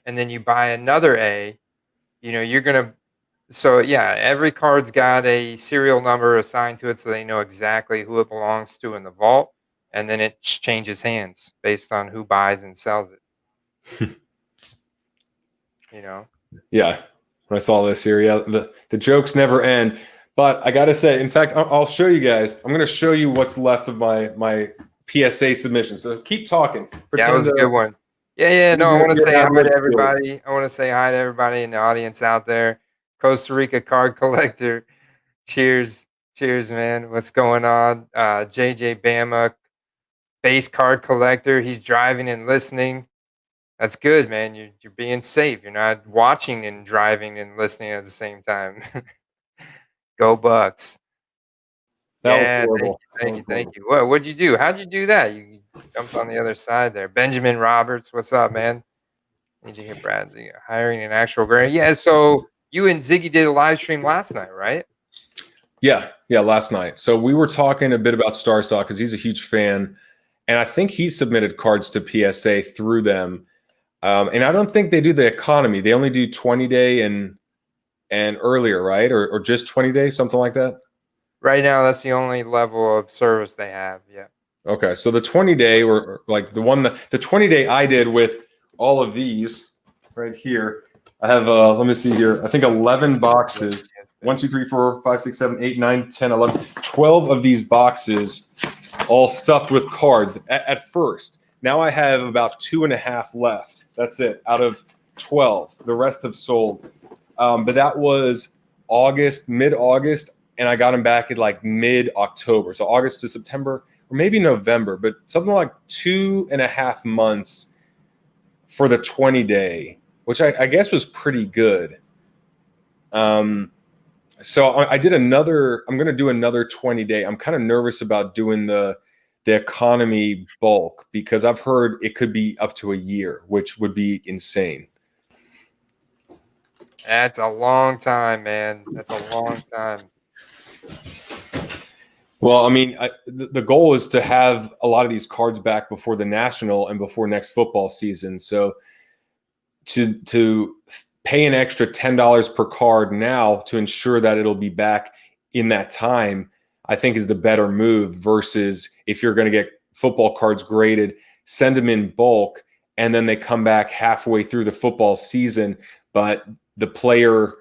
and then you buy another A, you're gonna. So yeah, every card's got a serial number assigned to it, so they know exactly who it belongs to in the vault, and then it changes hands based on who buys and sells it. Yeah, when I saw this here, the jokes never end. But I gotta say, in fact, I'll show you guys. I'm gonna show you what's left of my PSA submission. So keep talking. Yeah, that was a good one. Yeah. No, I want to say hi to everybody. I want to say hi to everybody in the audience out there. Costa Rica card collector. Cheers, man. What's going on? JJ Bama, base card collector. He's driving and listening. That's good, man. You're being safe. You're not watching and driving and listening at the same time. Go Bucs. That was horrible. Thank you. What'd you do? How'd you do that? You jumped on the other side there. Benjamin Roberts, what's up, man? Need to hear Brad hiring an actual grade. Yeah, so you and Ziggy did a live stream last night, right? Yeah, last night. So we were talking a bit about Star Stock because he's a huge fan, and I think he submitted cards to PSA through them. And I don't think they do the economy. They only do 20-day and earlier, right? Or just 20-day, something like that? Right now, that's the only level of service they have, yeah. Okay, so the 20-day, or like the 20-day I did with all of these right here. I have, let me see here, I think 11 boxes. 1, 2, 3, 4, 5, 6, 7, 8, 9, 10, 11, 12 of these boxes all stuffed with cards at first. Now I have about 2.5 left. That's it, out of 12. The rest have sold. But that was mid-August, and I got them back at like mid-October. So August to September, or maybe November, but something like 2.5 months for the 20-day, which I guess was pretty good. So I did another. I'm going to do another 20-day. I'm kind of nervous about doing the economy bulk because I've heard it could be up to a year, which would be insane. That's a long time, man. That's a long time. Well, I mean, the goal is to have a lot of these cards back before the national and before next football season. So to pay an extra $10 per card now to ensure that it'll be back in that time, I think is the better move versus if you're going to get football cards graded, send them in bulk, and then they come back halfway through the football season, but the player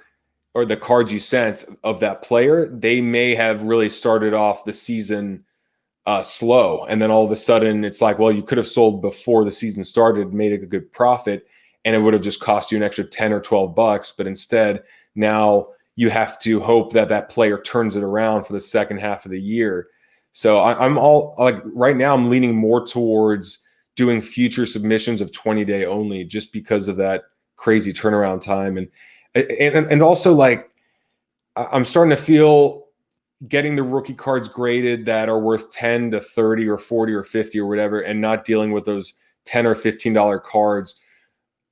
or the cards you sent of that player, they may have really started off the season slow. And then all of a sudden it's like, well, you could have sold before the season started, made a good profit, and it would have just cost you an extra 10 or $12. But instead, now you have to hope that that player turns it around for the second half of the year. So I'm all like right now, I'm leaning more towards doing future submissions of 20-day only just because of that crazy turnaround time. And also, like, I'm starting to feel getting the rookie cards graded that are worth 10 to 30 or 40 or 50 or whatever, and not dealing with those $10 or $15 cards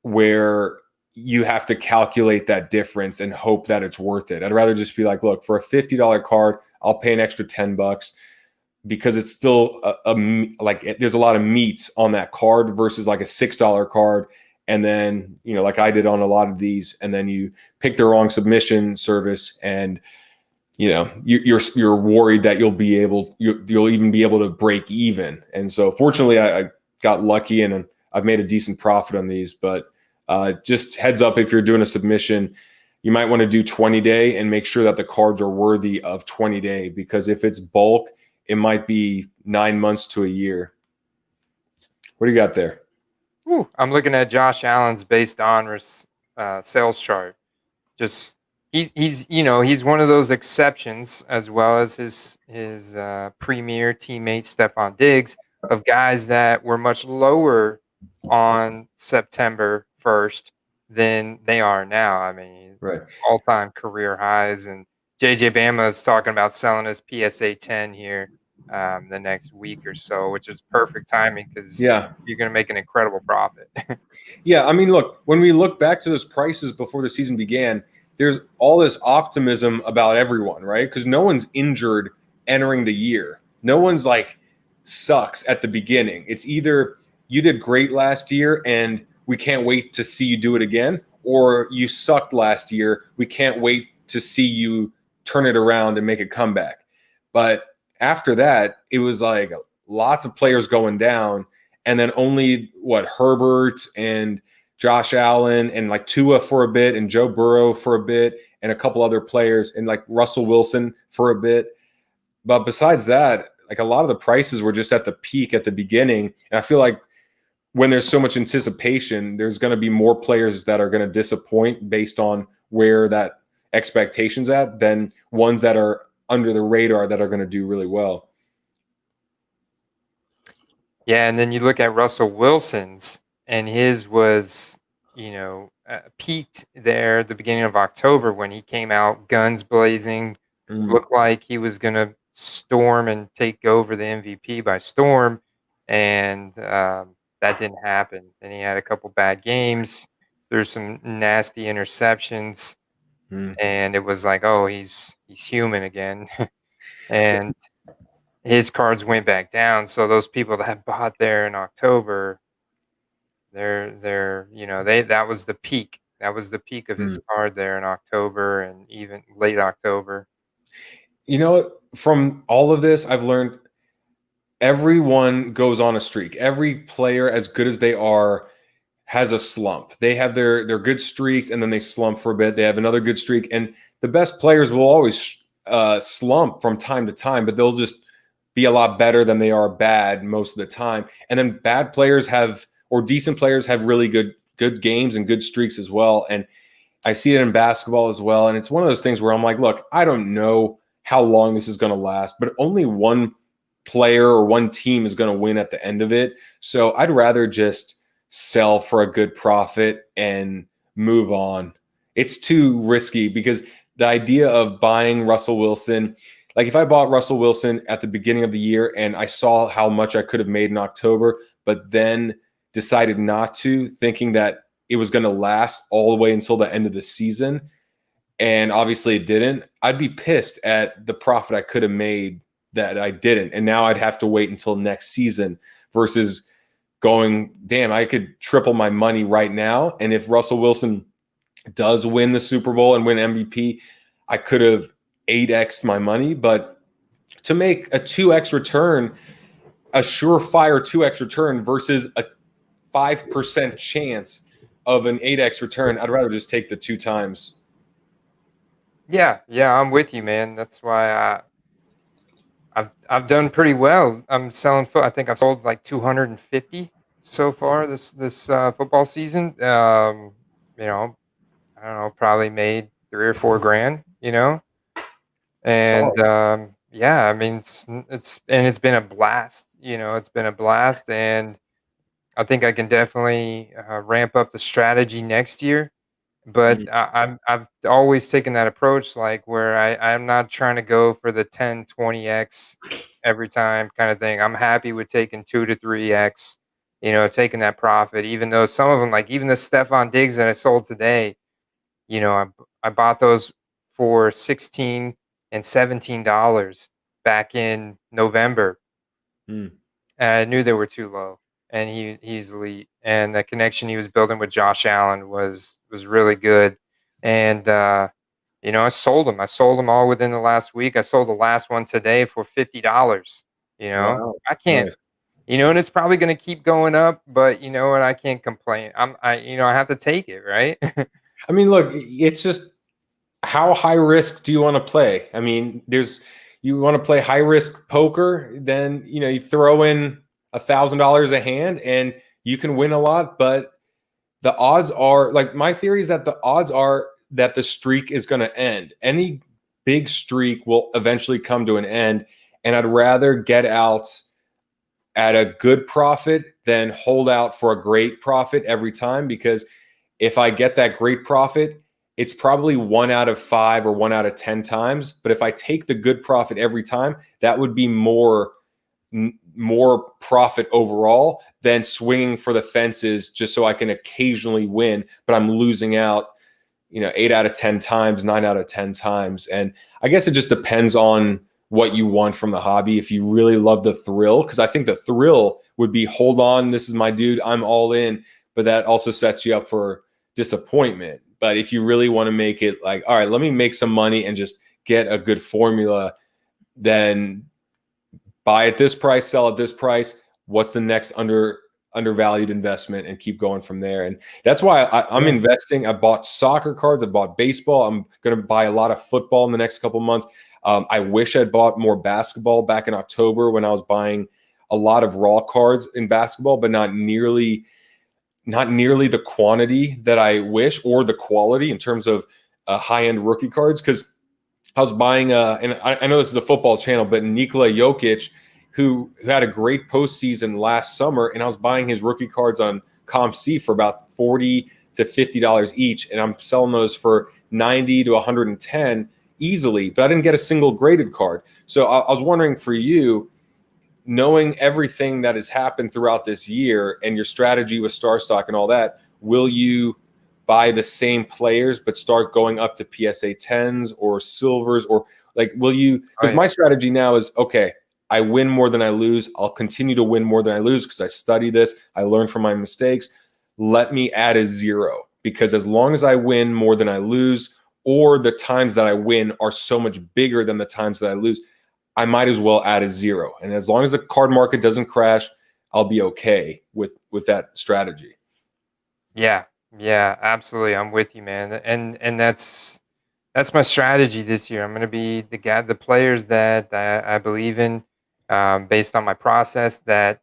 where you have to calculate that difference and hope that it's worth it. I'd rather just be like, look, for a $50 card, I'll pay an extra $10 because it's still there's a lot of meat on that card versus like a $6 card. And then, you know, like I did on a lot of these, and then you pick the wrong submission service, and you know you're worried that you'll even be able to break even. And so, fortunately, I got lucky and I've made a decent profit on these. But just heads up, if you're doing a submission, you might want to do 20-day and make sure that the cards are worthy of 20-day, because if it's bulk, it might be 9 months to a year. What do you got there? Ooh, I'm looking at Josh Allen's based on sales chart. Just he's one of those exceptions, as well as his premier teammate Stephon Diggs, of guys that were much lower on September 1st than they are now. I mean, Right. all-time career highs, and JJ Bama is talking about selling his PSA 10 here the next week or so, which is perfect timing because Yeah. you're going to make an incredible profit. Yeah, I mean, look, when we look back to those prices before the season began, there's all this optimism about everyone, right? Because no one's injured entering the year. No one's like sucks at the beginning. It's either you did great last year and we can't wait to see you do it again, or you sucked last year. We can't wait to see you turn it around and make a comeback. But after that, it was like lots of players going down, and then only Herbert and Josh Allen and like Tua for a bit, and Joe Burrow for a bit, and a couple other players, and like Russell Wilson for a bit. But besides that, like a lot of the prices were just at the peak at the beginning. And I feel like when there's so much anticipation, there's going to be more players that are going to disappoint based on where that expectation's at than ones that are under the radar that are going to do really well. Yeah, and then you look at Russell Wilson's, and his was, peaked there at the beginning of October when he came out guns blazing, looked like he was going to storm and take over the MVP by storm, and that didn't happen. And he had a couple bad games. There's some nasty interceptions, and it was like, oh, he's human again. And his cards went back down. So those people that bought there in October, that was the peak. That was the peak of his card there in October and even late October. You know what? From all of this, I've learned everyone goes on a streak. Every player, as good as they are, has a slump. They have their good streaks, and then they slump for a bit. They have another good streak, and the best players will always slump from time to time, but they'll just be a lot better than they are bad most of the time. And then bad players or decent players have really good games and good streaks as well. And I see it in basketball as well. And it's one of those things where I'm like, look, I don't know how long this is going to last, but only one player or one team is going to win at the end of it. So I'd rather just sell for a good profit and move on. it's too risky because the idea of buying Russell Wilson, like if I bought Russell Wilson at the beginning of the year and I saw how much I could have made in October, but then decided not to, thinking that it was going to last all the way until the end of the season, and obviously it didn't, I'd be pissed at the profit I could have made that I didn't. And now I'd have to wait until next season versus going, damn, I could triple my money right now. And if Russell Wilson does win the Super Bowl and win MVP, I could have 8x'd my money. But to make a 2x return, a surefire 2x return versus a 5% chance of an 8x return, I'd rather just take the 2 times. Yeah, I'm with you, man. That's why I've done pretty well. I'm selling I think I've sold like 250 so far this football season. You know, I don't know, probably made 3 or 4 grand. You know, and yeah, I mean it's been a blast. You know, it's been a blast, and I think I can definitely ramp up the strategy next year. But I've always taken that approach, like where I'm not trying to go for the 10, 20x every time kind of thing. I'm happy with taking 2 to 3x, you know, taking that profit. Even though some of them, like even the Stephon Diggs that I sold today, you know, I bought those for $16 and $17 back in November. Mm. And I knew they were too low. And he's elite. And the connection he was building with Josh Allen was really good. And you know, I sold them. I sold them all within the last week. I sold the last one today for $50. You know, Wow. I can't. Nice. You know, and it's probably going to keep going up. But you know what? I can't complain. You know, I have to take it, right? I mean, look, it's just how high risk do you want to play? I mean, you want to play high risk poker, then you know you throw in $1,000 a hand and you can win a lot. But the odds are, like, my theory is that the odds are that the streak is going to end. Any big streak will eventually come to an end, and I'd rather get out at a good profit than hold out for a great profit every time, because if I get that great profit, it's probably 1 out of 5 or 1 out of 10 times. But if I take the good profit every time, that would be more profit overall than swinging for the fences just so I can occasionally win, but I'm losing out, you know, 8 out of 10 times, 9 out of 10 times. And I guess it just depends on what you want from the hobby. If you really love the thrill, because I think the thrill would be, hold on, this is my dude, I'm all in. But that also sets you up for disappointment. But if you really want to make it like, all right, let me make some money and just get a good formula, then buy at this price, sell at this price. What's the next undervalued investment, and keep going from there. And that's why I'm investing. I bought soccer cards. I bought baseball. I'm going to buy a lot of football in the next couple of months. I wish I'd bought more basketball back in October when I was buying a lot of raw cards in basketball, but not nearly the quantity that I wish, or the quality in terms of high-end rookie cards. Because I was buying, and I know this is a football channel, but Nikola Jokic, who had a great postseason last summer, and I was buying his rookie cards on ComC for about $40 to $50 each, and I'm selling those for $90 to $110 easily, but I didn't get a single graded card. So I was wondering, for you, knowing everything that has happened throughout this year and your strategy with Star Stock and all that, will you buy the same players but start going up to PSA 10s or silvers, or like, will you? Because my strategy now is, okay, I win more than I lose. I'll continue to win more than I lose because I study this. I learn from my mistakes. Let me add a 0, because as long as I win more than I lose, or the times that I win are so much bigger than the times that I lose, I might as well add a 0. And as long as the card market doesn't crash, I'll be okay with that strategy. Yeah, absolutely. I'm with you, man. And that's my strategy this year. I'm going to be the players that I believe in, based on my process, that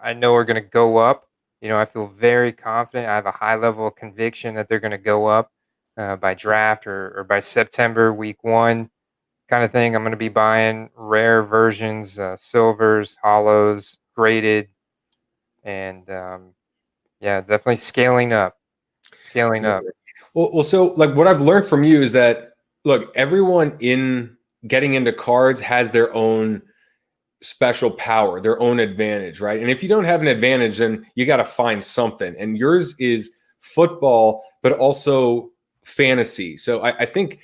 I know are going to go up. You know, I feel very confident. I have a high level of conviction that they're going to go up by draft or by September, week 1 kind of thing. I'm going to be buying rare versions, silvers, hollows, graded, and yeah, definitely scaling up. Scaling up. Well, so like what I've learned from you is that look, everyone in getting into cards has their own special power, their own advantage, right? And if you don't have an advantage, then you got to find something. And yours is football, but also fantasy. So I think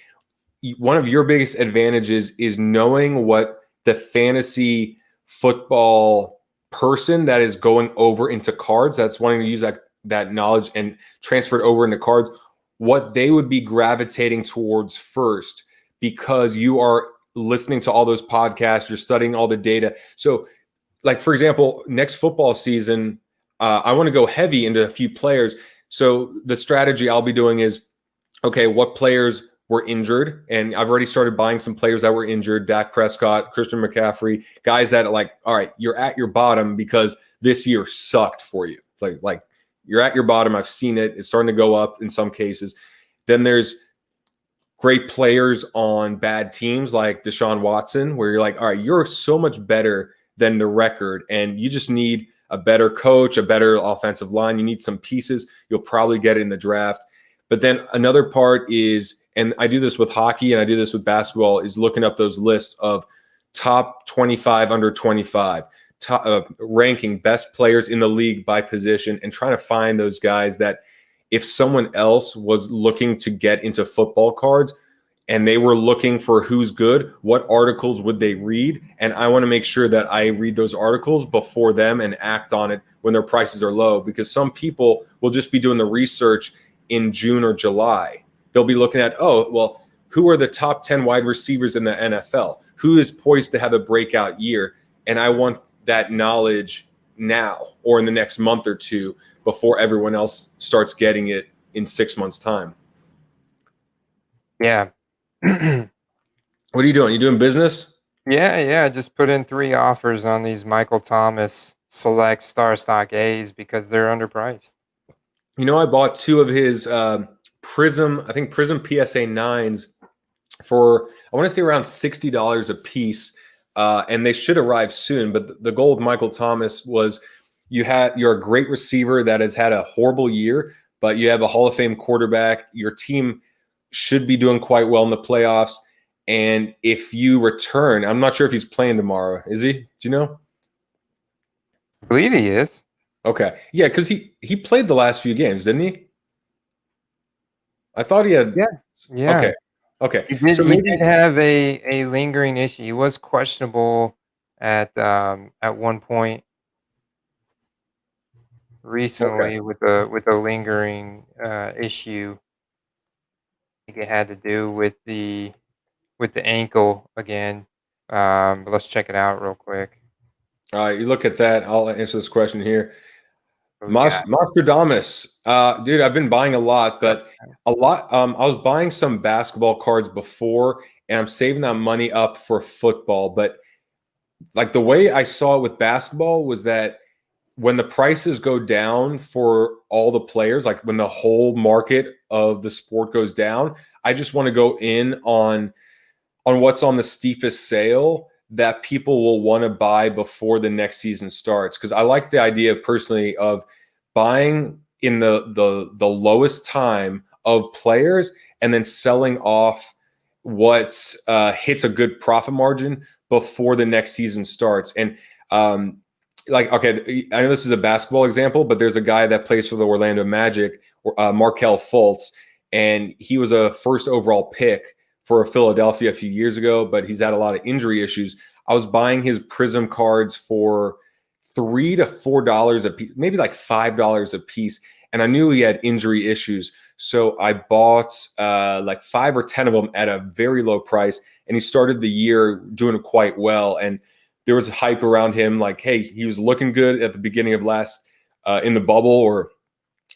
one of your biggest advantages is knowing what the fantasy football person that is going over into cards, that's wanting to use that knowledge and transfer it over into cards, what they would be gravitating towards first, because you are listening to all those podcasts, you're studying all the data. So, like for example, next football season, I want to go heavy into a few players. So the strategy I'll be doing is, okay, what players were injured? And I've already started buying some players that were injured: Dak Prescott, Christian McCaffrey, guys that are like, all right, you're at your bottom because this year sucked for you. Like you're at your bottom. I've seen it. It's starting to go up in some cases. Then there's great players on bad teams like Deshaun Watson, where you're like, all right, you're so much better than the record, and you just need a better coach, a better offensive line. You need some pieces. You'll probably get it in the draft. But then another part is, and I do this with hockey and I do this with basketball, is looking up those lists of top 25, under 25, ranking best players in the league by position, and trying to find those guys that if someone else was looking to get into football cards and they were looking for who's good, what articles would they read? And I want to make sure that I read those articles before them and act on it when their prices are low, because some people will just be doing the research in June or July. They'll be looking at, oh, well, who are the top 10 wide receivers in the NFL? Who is poised to have a breakout year? And I want that knowledge now or in the next month or two before everyone else starts getting it in 6 months' time. Yeah. What are you doing? You doing business? Yeah. I just put in 3 offers on these Michael Thomas Select Star Stock A's because they're underpriced. You know, I bought 2 of his Prism PSA 9s for, I want to say, around $60 a piece, and they should arrive soon. But the goal of Michael Thomas was you're a great receiver that has had a horrible year, but you have a Hall of Fame quarterback. Your team should be doing quite well in the playoffs. And if you return, I'm not sure if he's playing tomorrow. Is he? Do you know? I believe he is. Okay. Yeah, because he played the last few games, didn't he? I thought he had. Yeah. Okay. He did, So he maybe did have a lingering issue. He was questionable at one point recently with a lingering issue. I think it had to do with the ankle again. But let's check it out real quick. You look at that. I'll answer this question here. What we got? Nostradamus. Dude, I've been buying a lot, but I was buying some basketball cards before, and I'm saving that money up for football. But like the way I saw it with basketball was that when the prices go down for all the players, like when the whole market of the sport goes down, I just want to go in on what's on the steepest sale that people will want to buy before the next season starts. Because I like the idea personally of buying in the lowest time of players and then selling off what hits a good profit margin before the next season starts. And okay, I know this is a basketball example, but there's a guy that plays for the Orlando Magic, Markelle Fultz, and he was a first overall pick for Philadelphia a few years ago, but he's had a lot of injury issues. I was buying his Prism cards for $3 to $4 a piece, maybe like $5 a piece, and I knew he had injury issues. So I bought like 5 or 10 of them at a very low price, and he started the year doing quite well. And there was hype around him, like, hey, he was looking good at the beginning of in the bubble, or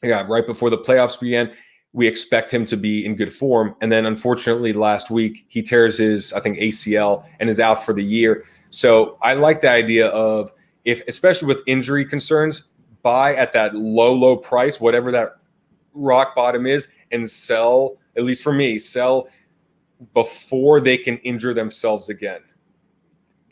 right before the playoffs began. We expect him to be in good form. And then unfortunately last week he tears his, I think, ACL and is out for the year. So I like the idea of, especially with injury concerns, buy at that low price, whatever that rock bottom is, and sell, at least for me, sell before they can injure themselves again.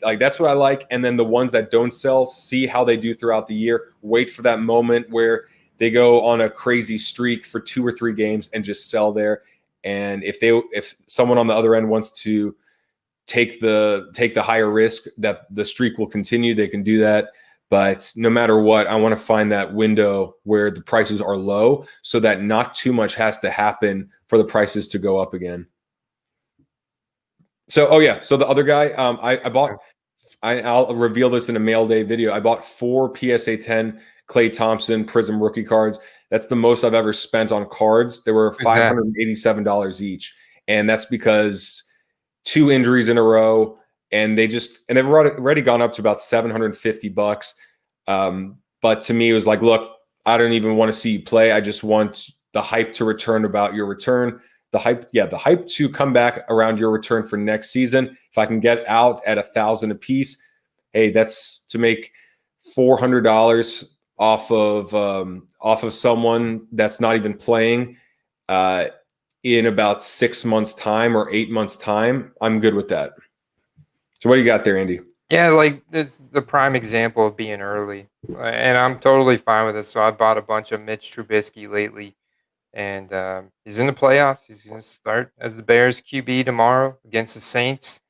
Like, that's what I like. And then the ones that don't sell, see how they do throughout the year, wait for that moment where they go on a crazy streak for 2 or 3 games and just sell there. And if someone on the other end wants to take the higher risk that the streak will continue, they can do that. But no matter what, I want to find that window where the prices are low so that not too much has to happen for the prices to go up again. So, so the other guy, I bought, I'll reveal this in a mail day video. I bought 4 PSA 10 Klay Thompson Prism rookie cards. That's the most I've ever spent on cards. They were $587 each. And that's because 2 injuries in a row, and they've already gone up to about $750. But to me, it was like, look, I don't even want to see you play. I just want the hype to return about your return. The hype to come back around your return for next season. If I can get out at $1,000 a piece, hey, that's to make $400 off of someone that's not even playing in about 6 months' time or 8 months' time. I'm good with that. So what do you got there, Andy? Yeah, like this is the prime example of being early, and I'm totally fine with this. So I bought a bunch of Mitch Trubisky lately, and he's in the playoffs. He's going to start as the Bears QB tomorrow against the Saints.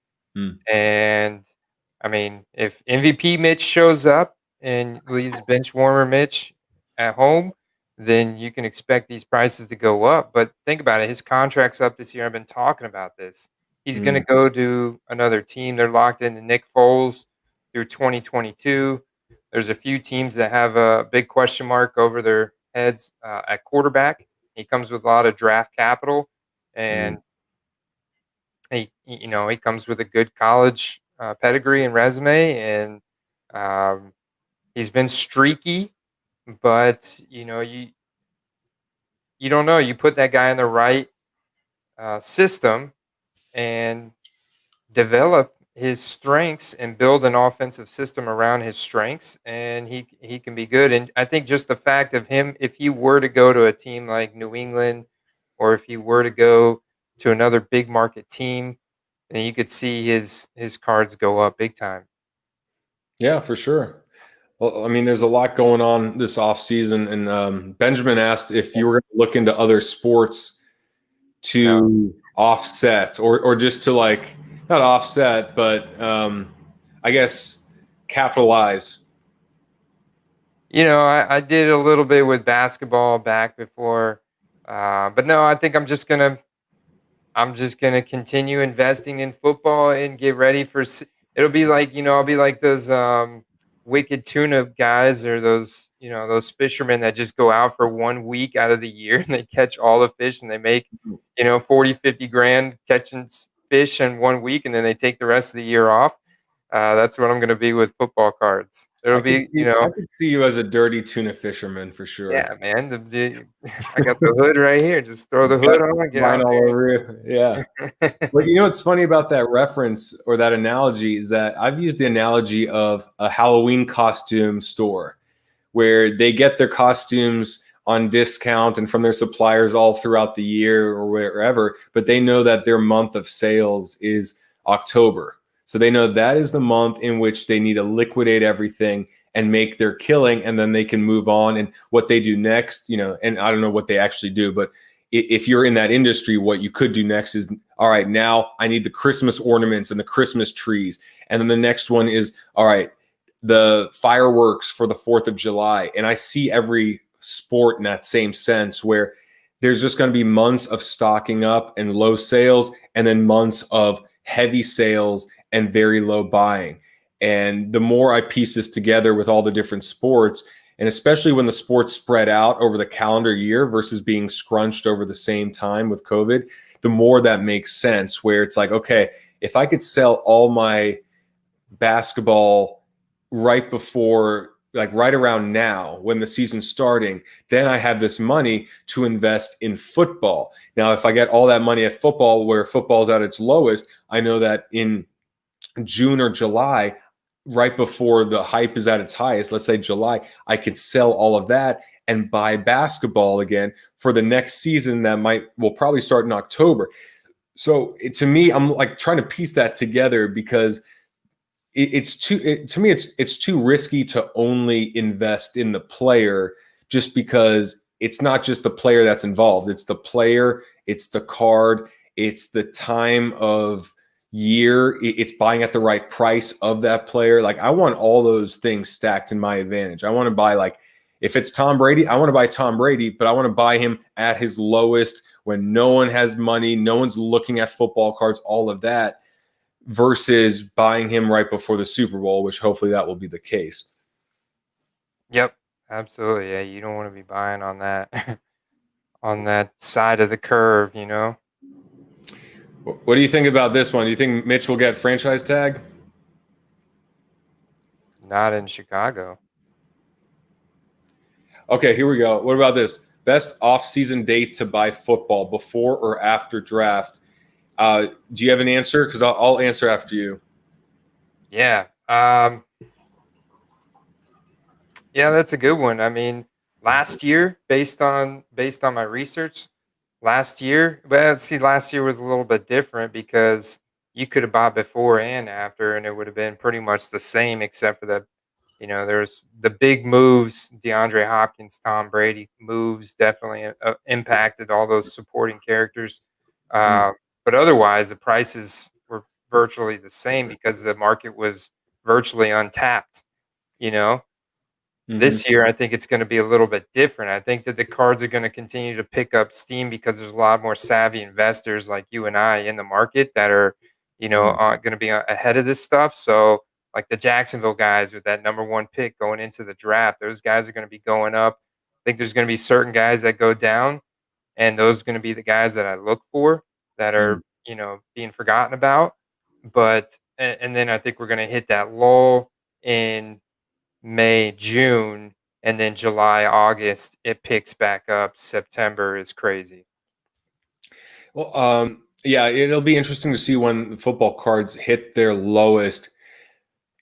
And I mean, if MVP Mitch shows up and leaves bench warmer Mitch at home, then you can expect these prices to go up. But think about it. His contract's up this year. I've been talking about this. He's going to go to another team. They're locked into Nick Foles through 2022. There's a few teams that have a big question mark over their heads at quarterback. He comes with a lot of draft capital, and he comes with a good college pedigree and resume, and he's been streaky, but you don't know. You put that guy in the right system and develop his strengths and build an offensive system around his strengths, and he can be good. And I think just the fact of him, if he were to go to a team like New England, or if he were to go to another big market team, then you could see his cards go up big time. Yeah, for sure. Well, I mean, there's a lot going on this offseason, and Benjamin asked if you were going to look into other sports to offset or just to like not offset, but I guess capitalize. I did a little bit with basketball back before, but no, I think I'm just gonna continue investing in football and get ready for. It'll be like I'll be like those wicked tuna guys, or those fishermen that just go out for 1 week out of the year and they catch all the fish and they make 40-50 grand catching fish in 1 week, and then they take the rest of the year off. That's what I'm going to be with football cards. I could see you as a dirty tuna fisherman for sure. Yeah, man. I got the hood right here. Just throw the hood on and get out all over you. Yeah. But what's funny about that reference or that analogy is that I've used the analogy of a Halloween costume store where they get their costumes on discount and from their suppliers all throughout the year or wherever, but they know that their month of sales is October. So they know that is the month in which they need to liquidate everything and make their killing, and then they can move on. And what they do next, and I don't know what they actually do, but if you're in that industry, what you could do next is, all right, now I need the Christmas ornaments and the Christmas trees. And then the next one is, all right, the fireworks for the 4th of July. And I see every sport in that same sense where there's just going to be months of stocking up and low sales, and then months of heavy sales and very low buying. And the more I piece this together with all the different sports, and especially when the sports spread out over the calendar year versus being scrunched over the same time with COVID, the more that makes sense, where it's like, okay, if I could sell all my basketball right before, like right around now when the season's starting, then I have this money to invest in football. Now, if I get all that money at football where football's at its lowest, I know that in June or July, right before the hype is at its highest, let's say July, I could sell all of that and buy basketball again for the next season that will probably start in October. So to me, I'm like trying to piece that together because it's too risky to only invest in the player just because it's not just the player that's involved. It's the player, it's the card, it's the time of year, it's buying at the right price of that player. Like I want all those things stacked in my advantage. I want to buy, like, if it's Tom Brady, I want to buy Tom Brady, but I want to buy him at his lowest when no one has money, no one's looking at football cards, all of that, versus buying him right before the Super Bowl, which hopefully that will be the case. Yep, absolutely. Yeah, you don't want to be buying on that on that side of the curve, you know. What do you think about this one? Do you think Mitch will get franchise tag? Not in Chicago. Okay, here we go. What about this? Best off-season date to buy football, before or after draft? Do you have an answer? Because I'll answer after you. Yeah. Yeah, that's a good one. I mean, last year, based on my research, last year was a little bit different because you could have bought before and after, and it would have been pretty much the same, except for the, there's the big moves. DeAndre Hopkins, Tom Brady moves definitely impacted all those supporting characters. But otherwise, the prices were virtually the same because the market was virtually untapped. You know, this year, I think it's going to be a little bit different. I think that the cards are going to continue to pick up steam because there's a lot more savvy investors like you and I in the market that are, going to be ahead of this stuff. So, like the Jacksonville guys with that number 1 pick going into the draft, those guys are going to be going up. I think there's going to be certain guys that go down, and those are going to be the guys that I look for that are, being forgotten about. But, and then I think we're going to hit that lull in May, June, and then July, August, it picks back up. September is crazy. Well, yeah, it'll be interesting to see when the football cards hit their lowest.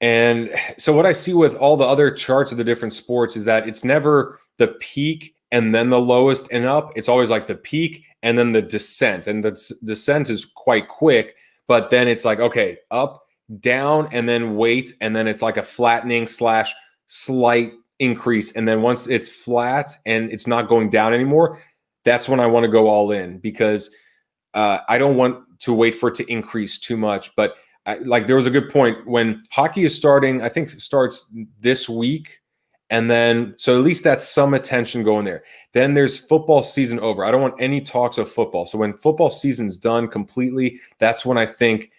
And so what I see with all the other charts of the different sports is that it's never the peak and then the lowest and up. It's always like the peak and then the descent. And the descent is quite quick, but then it's like, okay, up, down, and then wait. And then it's like a flattening / slight increase. And then once it's flat and it's not going down anymore, that's when I want to go all in, because I don't want to wait for it to increase too much. But like there was a good point when hockey is starting, I think it starts this week. And then, so at least that's some attention going there. Then there's football season over. I don't want any talks of football. So when football season's done completely, that's when I think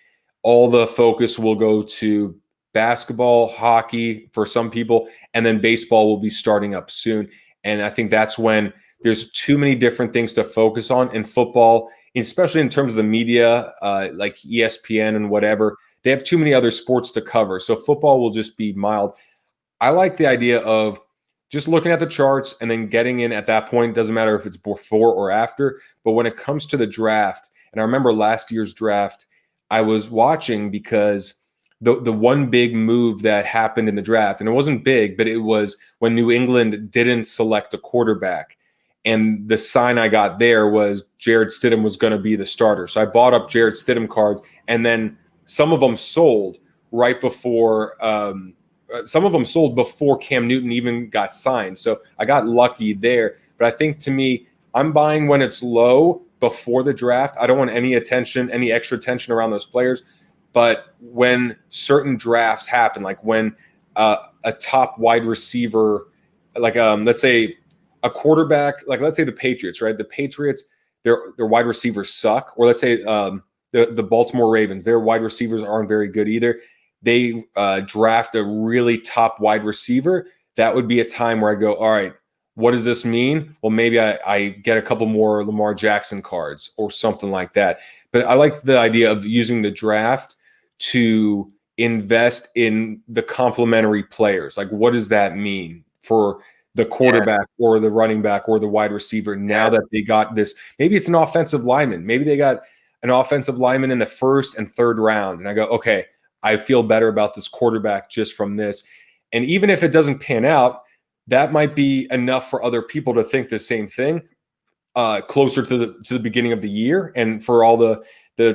all the focus will go to basketball, hockey for some people, and then baseball will be starting up soon. And I think that's when there's too many different things to focus on. And football, especially in terms of the media, like ESPN and whatever, they have too many other sports to cover. So football will just be mild. I like the idea of just looking at the charts and then getting in at that point. Doesn't matter if it's before or after. But when it comes to the draft, and I remember last year's draft, I was watching because the one big move that happened in the draft, and it wasn't big, but it was when New England didn't select a quarterback. And the sign I got there was Jarrett Stidham was going to be the starter. So I bought up Jarrett Stidham cards, and then some of them sold right before some of them sold before Cam Newton even got signed. So I got lucky there. But I think, to me, I'm buying when it's low before the draft. I don't want any attention, any extra attention around those players. But when certain drafts happen, like when a top wide receiver, like let's say a quarterback, like let's say the Patriots, right? The Patriots, their wide receivers suck. Or let's say the Baltimore Ravens, their wide receivers aren't very good either. They draft a really top wide receiver. That would be a time where I go, all right, what does this mean? Well, maybe I get a couple more Lamar Jackson cards or something like that. But I like the idea of using the draft to invest in the complementary players. Like, what does that mean for the quarterback or the running back or the wide receiver now that they got this? Maybe it's an offensive lineman. Maybe they got an offensive lineman in the first and third round. And I go, okay, I feel better about this quarterback just from this. And even if it doesn't pan out, that might be enough for other people to think the same thing closer to the beginning of the year. And for all the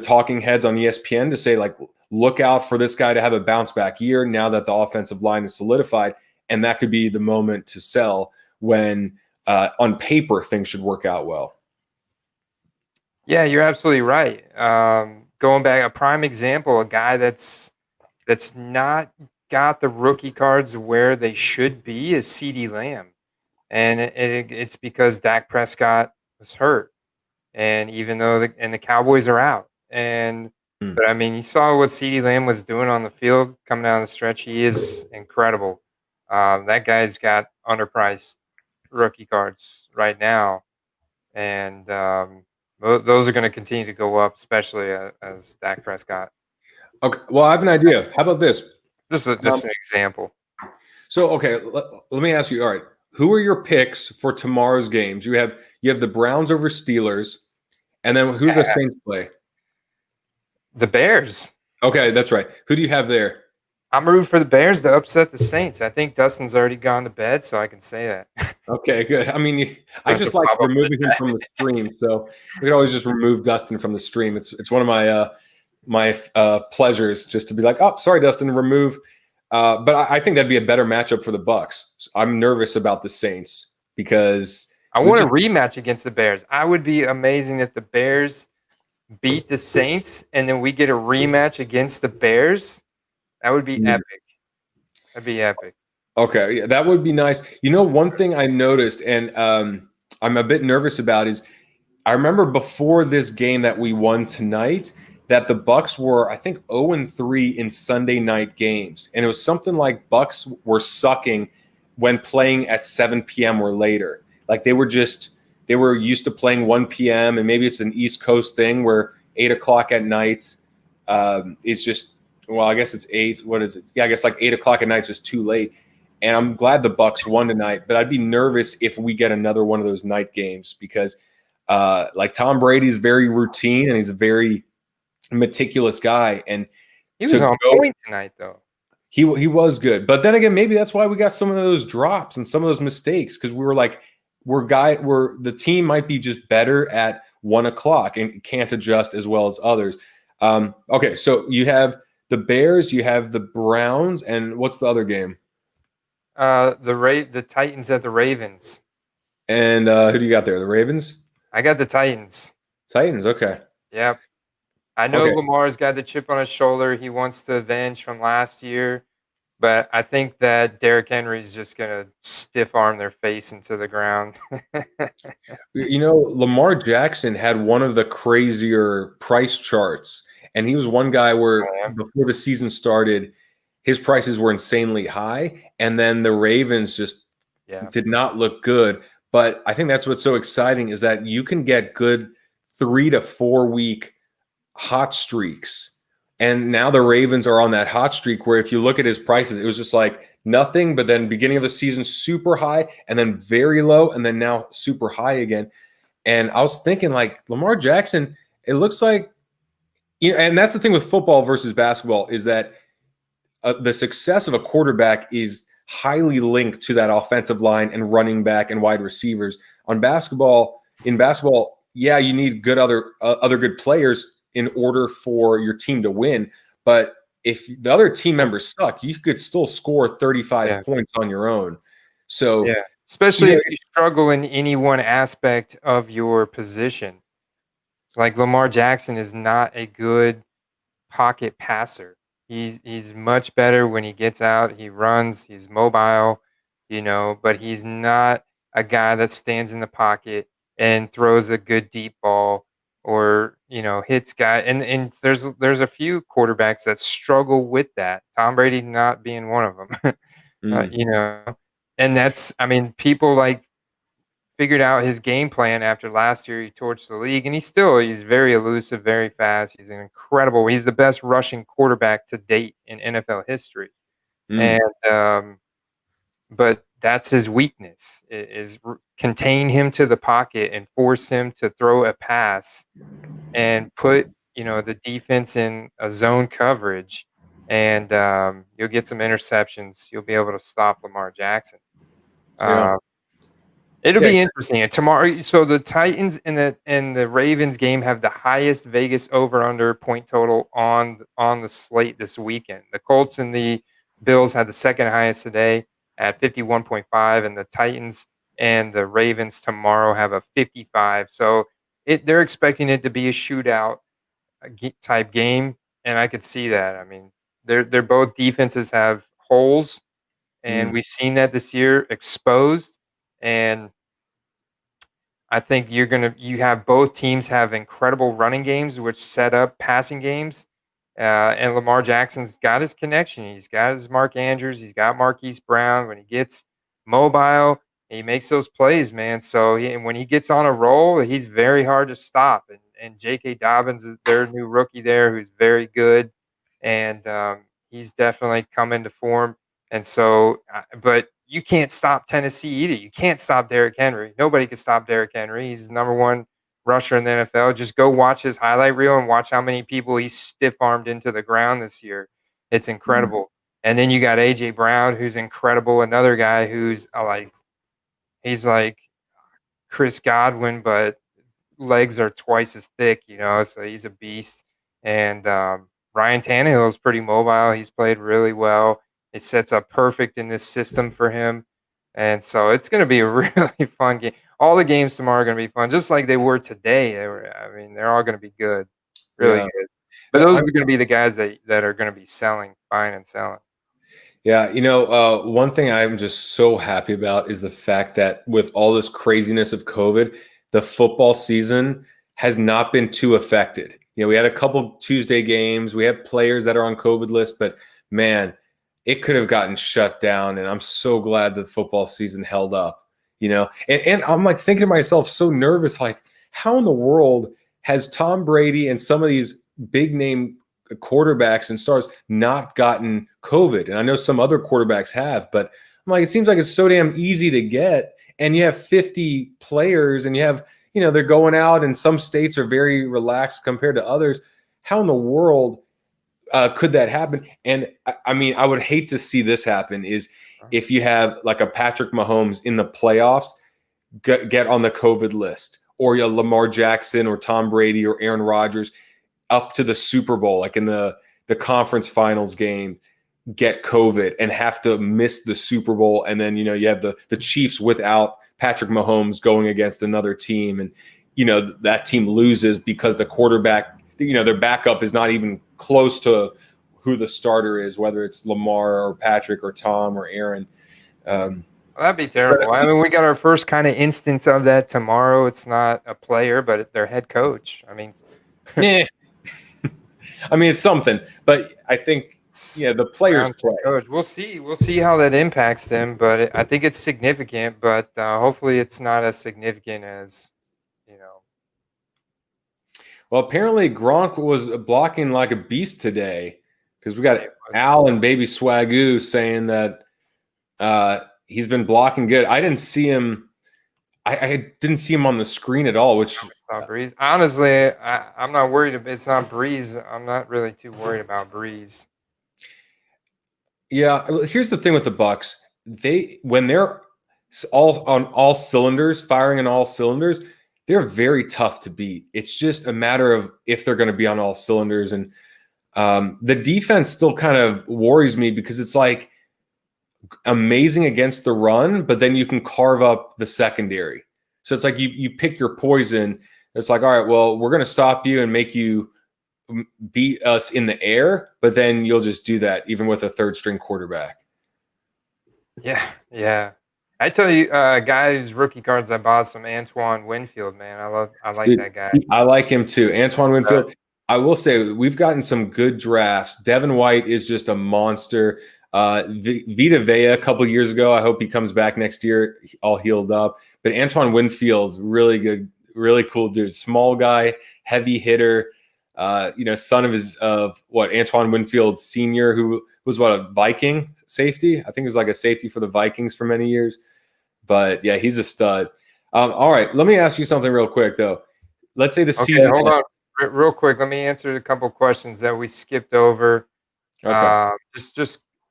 talking heads on ESPN to say, like, look out for this guy to have a bounce back year now that the offensive line is solidified. And that could be the moment to sell when on paper things should work out well. Yeah, you're absolutely right. Going back, a prime example, a guy that's not got the rookie cards where they should be is CeeDee Lamb, and it's because Dak Prescott was hurt, and even though the Cowboys are out, and but I mean, you saw what CeeDee Lamb was doing on the field coming down the stretch. He is incredible. That guy's got underpriced rookie cards right now, and those are going to continue to go up, especially as Dak Prescott. Okay, well, I have an idea. How about this? Just an example. So, okay, let me ask you. All right, who are your picks for tomorrow's games? You have the Browns over Steelers, and then who do the Saints play? The Bears. Okay, that's right. Who do you have there? I'm rooting for the Bears to upset the Saints. I think Dustin's already gone to bed, so I can say that. Okay, good. I mean, I just like removing him from the stream, so we can always just remove Dustin from the stream. It's one of my pleasures just to be like, oh, sorry, Dustin, remove. But I think that'd be a better matchup for the Bucs. I'm nervous about the Saints because I want a rematch against the Bears. I would be amazing if the Bears beat the Saints and then we get a rematch against the Bears. That would be epic. That'd be epic. Okay, yeah, that would be nice. You know, one thing I noticed, and I'm a bit nervous about, is I remember before this game that we won tonight that the Bucs were, I think, 0-3 in Sunday night games, and it was something like Bucs were sucking when playing at 7 p.m. or later. Like they were used to playing 1 p.m. and maybe it's an East Coast thing where 8 o'clock at night is just, well, I guess it's 8. What is it? Yeah, I guess like 8 o'clock at night is just too late. And I'm glad the Bucs won tonight, but I'd be nervous if we get another one of those night games because like Tom Brady's very routine and he's a very meticulous guy. And he was on point tonight, though. He was good. But then again, maybe that's why we got some of those drops and some of those mistakes because we were like, the team might be just better at 1 o'clock and can't adjust as well as others. Okay, so you have the Bears, you have the Browns, and what's the other game? The Titans at the Ravens. And who do you got there? The Ravens? I got the Titans. Titans, okay. Yep. I know Lamar's got the chip on his shoulder. He wants to avenge from last year. But I think that Derrick Henry's just going to stiff arm their face into the ground. You know, Lamar Jackson had one of the crazier price charts. And he was one guy where before the season started, his prices were insanely high. And then the Ravens just did not look good. But I think that's what's so exciting is that you can get good 3 to 4 week hot streaks. And now the Ravens are on that hot streak where if you look at his prices, it was just like nothing, but then beginning of the season, super high and then very low and then now super high again. And I was thinking like Lamar Jackson, it looks like, you know, and that's the thing with football versus basketball is that the success of a quarterback is highly linked to that offensive line and running back and wide receivers. In basketball, yeah, you need good other good players in order for your team to win. But if the other team members suck, you could still score 35 points on your own. So, especially if you struggle in any one aspect of your position. Like Lamar Jackson is not a good pocket passer. He's much better when he gets out. He runs. He's mobile, you know, but he's not a guy that stands in the pocket and throws a good deep ball or, you know, hits guy. And there's a few quarterbacks that struggle with that. Tom Brady not being one of them, you know. And that's, I mean, people like figured out his game plan after last year. He torched the league, and he's very elusive, very fast. He's he's the best rushing quarterback to date in NFL history. And but that's his weakness is contain him to the pocket and force him to throw a pass and put, you know, the defense in a zone coverage, and you'll get some interceptions. You'll be able to stop Lamar Jackson. It'll be interesting. And tomorrow, so the Titans and the Ravens game have the highest Vegas over/under point total on the slate this weekend. The Colts and the Bills had the second highest today at 51.5, and the Titans and the Ravens tomorrow have a 55. So they're expecting it to be a shootout type game, and I could see that. I mean, they're both defenses have holes, and we've seen that this year exposed. And I think you have both teams have incredible running games, which set up passing games. And Lamar Jackson's got his connection. He's got his Mark Andrews. He's got Marquise Brown. When he gets mobile, he makes those plays, man. So when he gets on a roll, he's very hard to stop. And J.K. Dobbins is their new rookie there, who's very good, and he's definitely come into form. And so, but you can't stop Tennessee either. You can't stop Derrick Henry. Nobody can stop Derrick Henry. He's the number one rusher in the NFL. Just go watch his highlight reel and watch how many people he's stiff-armed into the ground this year. It's incredible. And then you got A.J. Brown, who's incredible. Another guy who's he's like Chris Godwin, but legs are twice as thick, so he's a beast. And Ryan Tannehill is pretty mobile. He's played really well. It sets up perfect in this system for him. And so it's going to be a really fun game. All the games tomorrow are going to be fun, just like they were today. They're all going to be good, really good. But those are going to be the guys that are going to be buying and selling. Yeah, one thing I'm just so happy about is the fact that with all this craziness of COVID, the football season has not been too affected. We had a couple Tuesday games. We have players that are on COVID list, but man, it could have gotten shut down. And I'm so glad that the football season held up, and I'm like thinking to myself, so nervous, like how in the world has Tom Brady and some of these big name quarterbacks and stars not gotten COVID? And I know some other quarterbacks have, but I'm like, it seems like it's so damn easy to get. And you have 50 players and you have, they're going out, and some states are very relaxed compared to others. How in the world could that happen? And I mean, I would hate to see this happen is if you have like a Patrick Mahomes in the playoffs get on the COVID list, or Lamar Jackson or Tom Brady or Aaron Rodgers up to the Super Bowl, like in the conference finals game, get COVID and have to miss the Super Bowl. And then, you have the Chiefs without Patrick Mahomes going against another team. And, that team loses because the quarterback, their backup is not even close to who the starter is, whether it's Lamar or Patrick or Tom or Aaron. Well, that'd be terrible. I mean, we got our first kind of instance of that tomorrow. It's not a player, but their head coach. I mean, yeah. I mean, it's something, but I think, the players play. Coach. We'll see how that impacts them, but I think it's significant. But hopefully, it's not as significant as. Well, apparently Gronk was blocking like a beast today, because we got Al and Baby Swagoo saying that he's been blocking good. I didn't see him. I didn't see him on the screen at all, which Breeze. Honestly, I'm not worried. It's not Breeze. I'm not really too worried about Breeze. Yeah, here's the thing with the Bucs. When they're all on all cylinders, firing on all cylinders, they're very tough to beat. It's just a matter of if they're going to be on all cylinders. And the defense still kind of worries me, because it's like amazing against the run, but then you can carve up the secondary. So it's like you pick your poison. It's like, all right, well, we're going to stop you and make you beat us in the air, but then you'll just do that even with a third string quarterback. Yeah. I tell you, a guy whose rookie cards I bought, some Antoine Winfield, man. I like that guy. I like him too. Antoine Winfield. I will say we've gotten some good drafts. Devin White is just a monster. Vita Vea a couple years ago. I hope he comes back next year all healed up. But Antoine Winfield, really good, really cool dude. Small guy, heavy hitter. Son of Antoine Winfield Sr., who was a Viking safety. I think he was like a safety for the Vikings for many years. But yeah, he's a stud. All right, let me ask you something real quick though. Let's say the season. Hold on, real quick. Let me answer a couple questions that we skipped over. Okay.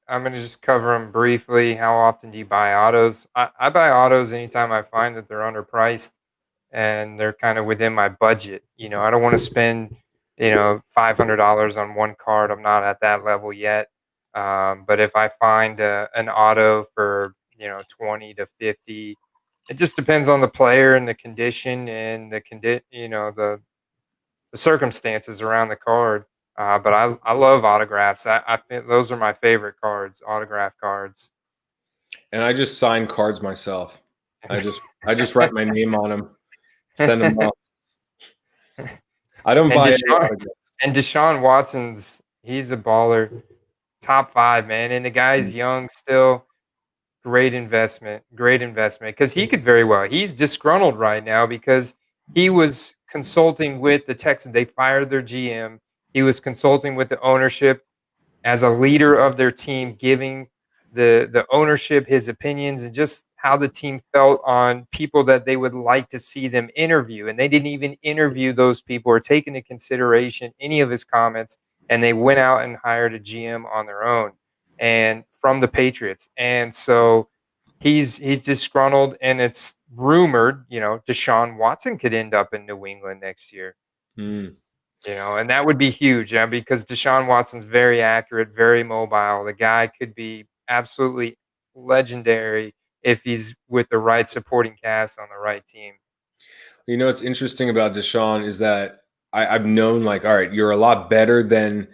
I'm going to just cover them briefly. How often do you buy autos? I buy autos anytime I find that they're underpriced and they're kind of within my budget. I don't want to spend $500 on one card. I'm not at that level yet. But if I find an auto for 20 to 50, It just depends on the player and the condition and the circumstances around the card. But I love autographs. I think those are my favorite cards, autograph cards. And I just sign cards myself. I just write my name on them, send them off. I don't buy any autographs. And Deshaun Watson's, he's a baller. Top 5, man. And the guy's young still. Great investment because he could very well. He's disgruntled right now because he was consulting with the Texans. They fired their GM. He was consulting with the ownership as a leader of their team, giving the ownership his opinions and just how the team felt on people that they would like to see them interview. And they didn't even interview those people or take into consideration any of his comments. And they went out and hired a GM on their own and from the Patriots. And so he's disgruntled, and it's rumored, Deshaun Watson could end up in New England next year. And that would be huge, because Deshaun Watson's very accurate, very mobile. The guy could be absolutely legendary if he's with the right supporting cast on the right team. What's interesting about Deshaun is that I've known, all right, you're a lot better than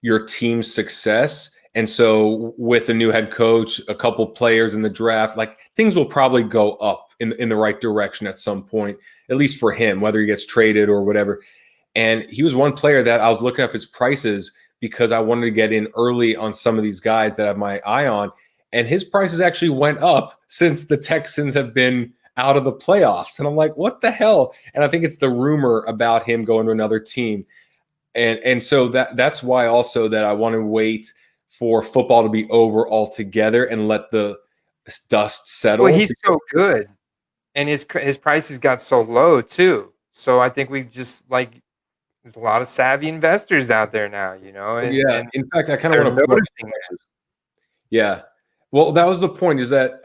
your team's success. And so with a new head coach, a couple players in the draft, things will probably go up in the right direction at some point, at least for him, whether he gets traded or whatever. And he was one player that I was looking up his prices because I wanted to get in early on some of these guys that I have my eye on. And his prices actually went up since the Texans have been out of the playoffs. And I'm like, what the hell? And I think it's the rumor about him going to another team. And so that's why also that I want to wait for football to be over altogether and let the dust settle. Well, he's so good. And his prices got so low too. So I think we just there's a lot of savvy investors out there now, And, in fact, I kind of want to notice that. Yeah. Well, that was the point, is that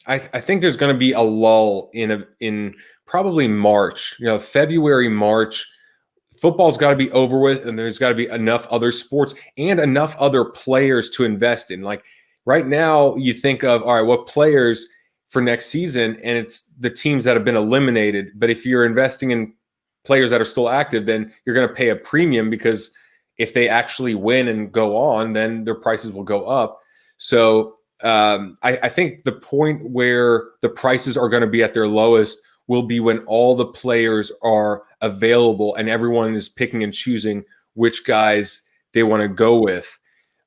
I think there's going to be a lull in probably March, February, March. Football's got to be over with, and there's got to be enough other sports and enough other players to invest in. Right now, you think of, all right, what players for next season, and it's the teams that have been eliminated. But if you're investing in players that are still active, then you're going to pay a premium, because if they actually win and go on, then their prices will go up. So I think the point where the prices are going to be at their lowest will be when all the players are available and everyone is picking and choosing which guys they want to go with.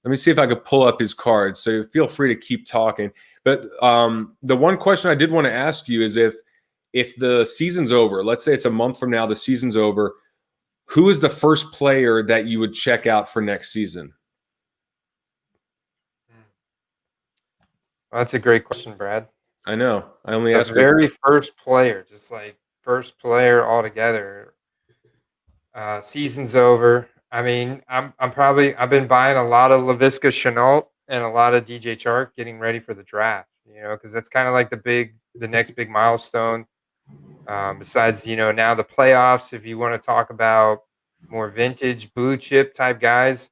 Let me see if I could pull up his cards. So feel free to keep talking. But the one question I did want to ask you is if the season's over, let's say it's a month from now, the season's over, who is the first player that you would check out for next season? Well, that's a great question, Brad. I know. I only asked the very first player, just first player altogether. Season's over. I mean, I've been buying a lot of LaVisca Chenault and a lot of DJ Chark getting ready for the draft, because that's kind of the next big milestone. Besides, now the playoffs, if you want to talk about more vintage blue chip type guys,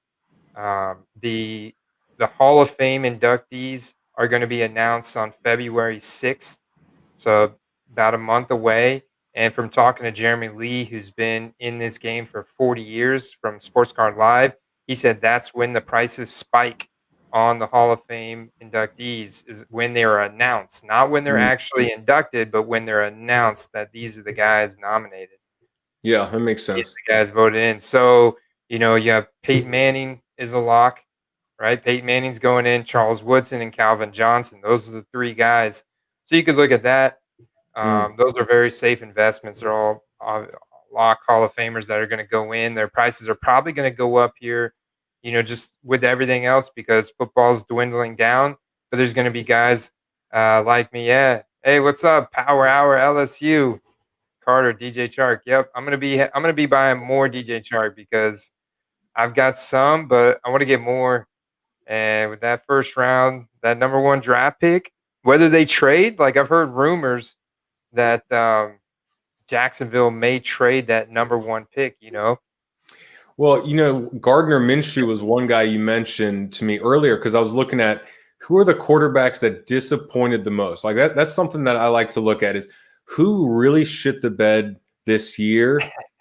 the Hall of Fame inductees are going to be announced on February 6th. So about a month away. And from talking to Jeremy Lee, who's been in this game for 40 years from Sports Card Live, he said that's when the prices spike on the Hall of Fame inductees, is when they are announced, not when they're actually inducted, but when they're announced that these are the guys nominated. Yeah, that makes sense. These are the guys voted in. So, you have Peyton Manning is a lock, right? Peyton Manning's going in, Charles Woodson and Calvin Johnson. Those are the three guys. So you could look at that. Those are very safe investments. They're all lock Hall of Famers that are going to go in. Their prices are probably going to go up here, just with everything else, because football's dwindling down. But there's going to be guys like me. Yeah. Hey, what's up? Power Hour LSU. Carter, DJ Chark. Yep. I'm going to be buying more DJ Chark because I've got some, but I want to get more. And with that first round, that number 1 draft pick, whether they trade, I've heard rumors that Jacksonville may trade that number 1 pick, Well, Gardner Minshew was one guy you mentioned to me earlier, because I was looking at who are the quarterbacks that disappointed the most? Like that's something that I like to look at is who really shit the bed this year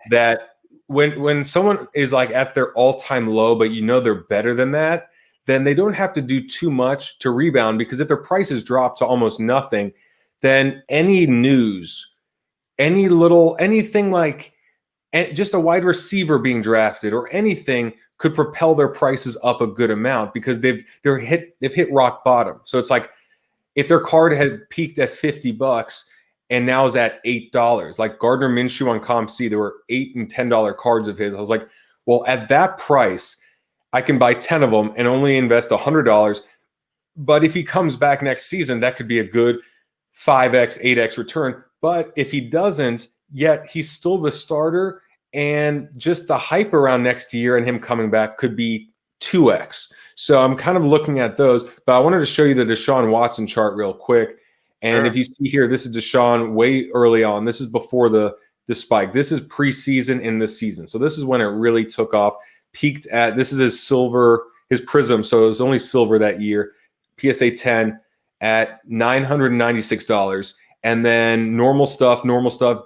that when someone is like at their all-time low, but they're better than that, then they don't have to do too much to rebound, because if their prices drop to almost nothing, then any news, anything like just a wide receiver being drafted or anything could propel their prices up a good amount, because they've hit rock bottom. So it's like if their card had peaked at $50 and now is at $8, like Gardner Minshew on ComC, there were $8 and $10 cards of his. I was like, well, at that price, I can buy 10 of them and only invest $100. But if he comes back next season, that could be a good 5x, 8x return. But if he doesn't, yet he's still the starter, and just the hype around next year and him coming back could be 2x. So I'm kind of looking at those, but I wanted to show you the Deshaun Watson chart real quick. And Sure. If you see here, this is Deshaun way early on. This is before the spike. This is preseason in the season. So this is when it really took off. Peaked at, this is his prism. So it was only silver that year. PSA 10 at $996. And then normal stuff,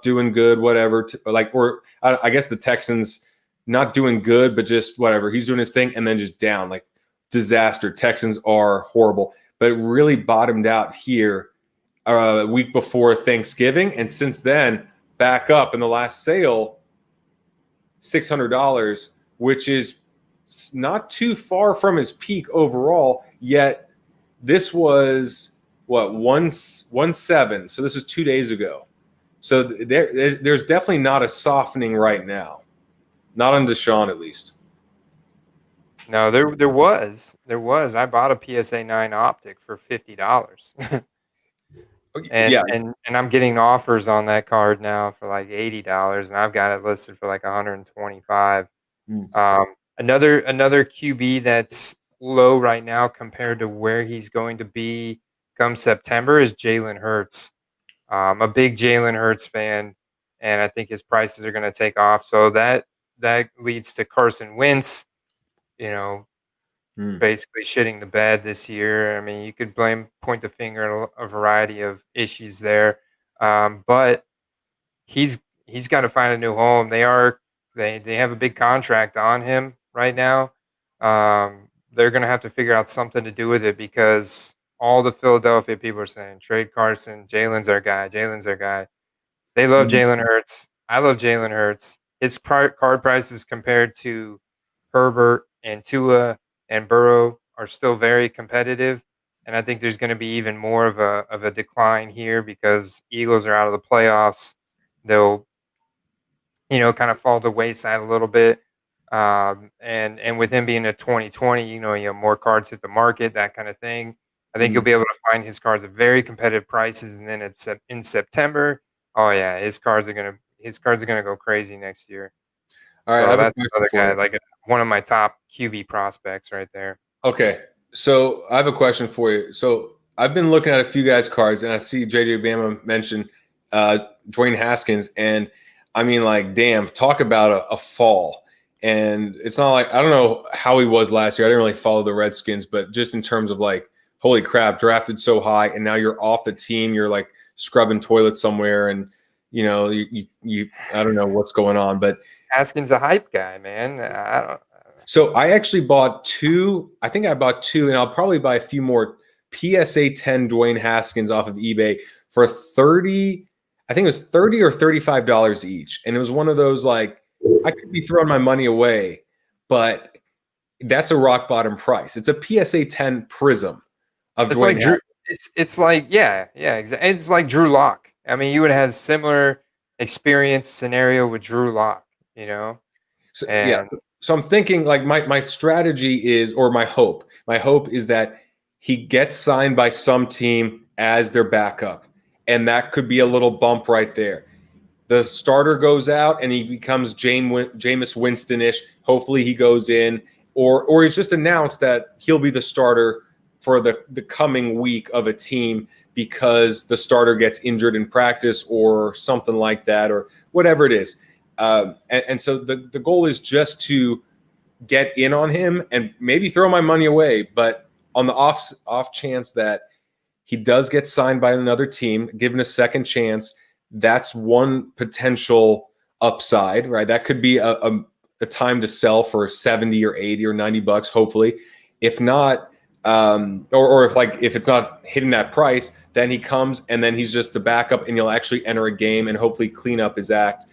doing good, whatever. I guess the Texans not doing good, but just whatever. He's doing his thing, and then just down, like disaster. Texans are horrible, but it really bottomed out here a week before Thanksgiving. And since then, back up in the last sale, $600, which is not too far from his peak overall, yet this was what, 1.7. So this is 2 days ago. So there's definitely not a softening right now, not on Deshaun at least. No, there was. I bought a PSA 9 optic for $50. And, Yeah. and I'm getting offers on that card now for like $80, and I've got it listed for like 125. Another QB that's low right now compared to where he's going to be come September is Jalen Hurts. I'm a big Jalen Hurts fan, and I think his prices are going to take off. So that leads to Carson Wentz, basically shitting the bed this year. I mean, you could point the finger at a variety of issues there, but he's got to find a new home. They have a big contract on him right now. They're going to have to figure out something to do with it, because all the Philadelphia people are saying trade Carson. Jalen's our guy. They love Jalen Hurts. I love Jalen Hurts. His card prices compared to Herbert and Tua and Burrow are still very competitive, and I think there's going to be even more of a decline here because Eagles are out of the playoffs. They'll, kind of fall to the wayside a little bit, and with him being a 2020, you have more cards hit the market, that kind of thing. I think you'll be able to find his cards at very competitive prices, and then in September, oh yeah, his cards are gonna go crazy next year. All right, So that's another guy, like one of my top QB prospects right there. Okay, so I have a question for you. So I've been looking at a few guys' cards, and I see JJ Bama mention Dwayne Haskins, and I mean, like, damn, talk about a fall. And it's not like, I don't know how he was last year. I didn't really follow the Redskins, but just in terms of like, holy crap, drafted so high, and now you're off the team. You're like scrubbing toilets somewhere, and you I don't know what's going on, but Haskins a hype guy, man. I don't. So I actually bought two. I think I bought two, and I'll probably buy a few more PSA 10 Dwayne Haskins off of eBay for 30. I think it was $30 or $35 each, and it was one of those, like, I could be throwing my money away, but that's a rock bottom price. It's a PSA 10 prism of It's Dwayne like Drew. Haskins. It's like exactly. It's like Drew Lock. I mean, you would have had similar experience scenario with Drew Lock, So, and yeah. So I'm thinking, like, my strategy is, or my hope is that he gets signed by some team as their backup, and that could be a little bump right there. The starter goes out and he becomes Jameis Winston-ish. Hopefully he goes in, or he's just announced that he'll be the starter for the coming week of a team because the starter gets injured in practice or something like that, or whatever it is. And so the goal is just to get in on him and maybe throw my money away. But on the off chance that he does get signed by another team, given a second chance, that's one potential upside, right? That could be a time to sell for 70 or 80 or $90, hopefully. If not, or if it's not hitting that price, then he comes and then he's just the backup and he'll actually enter a game and hopefully clean up his act.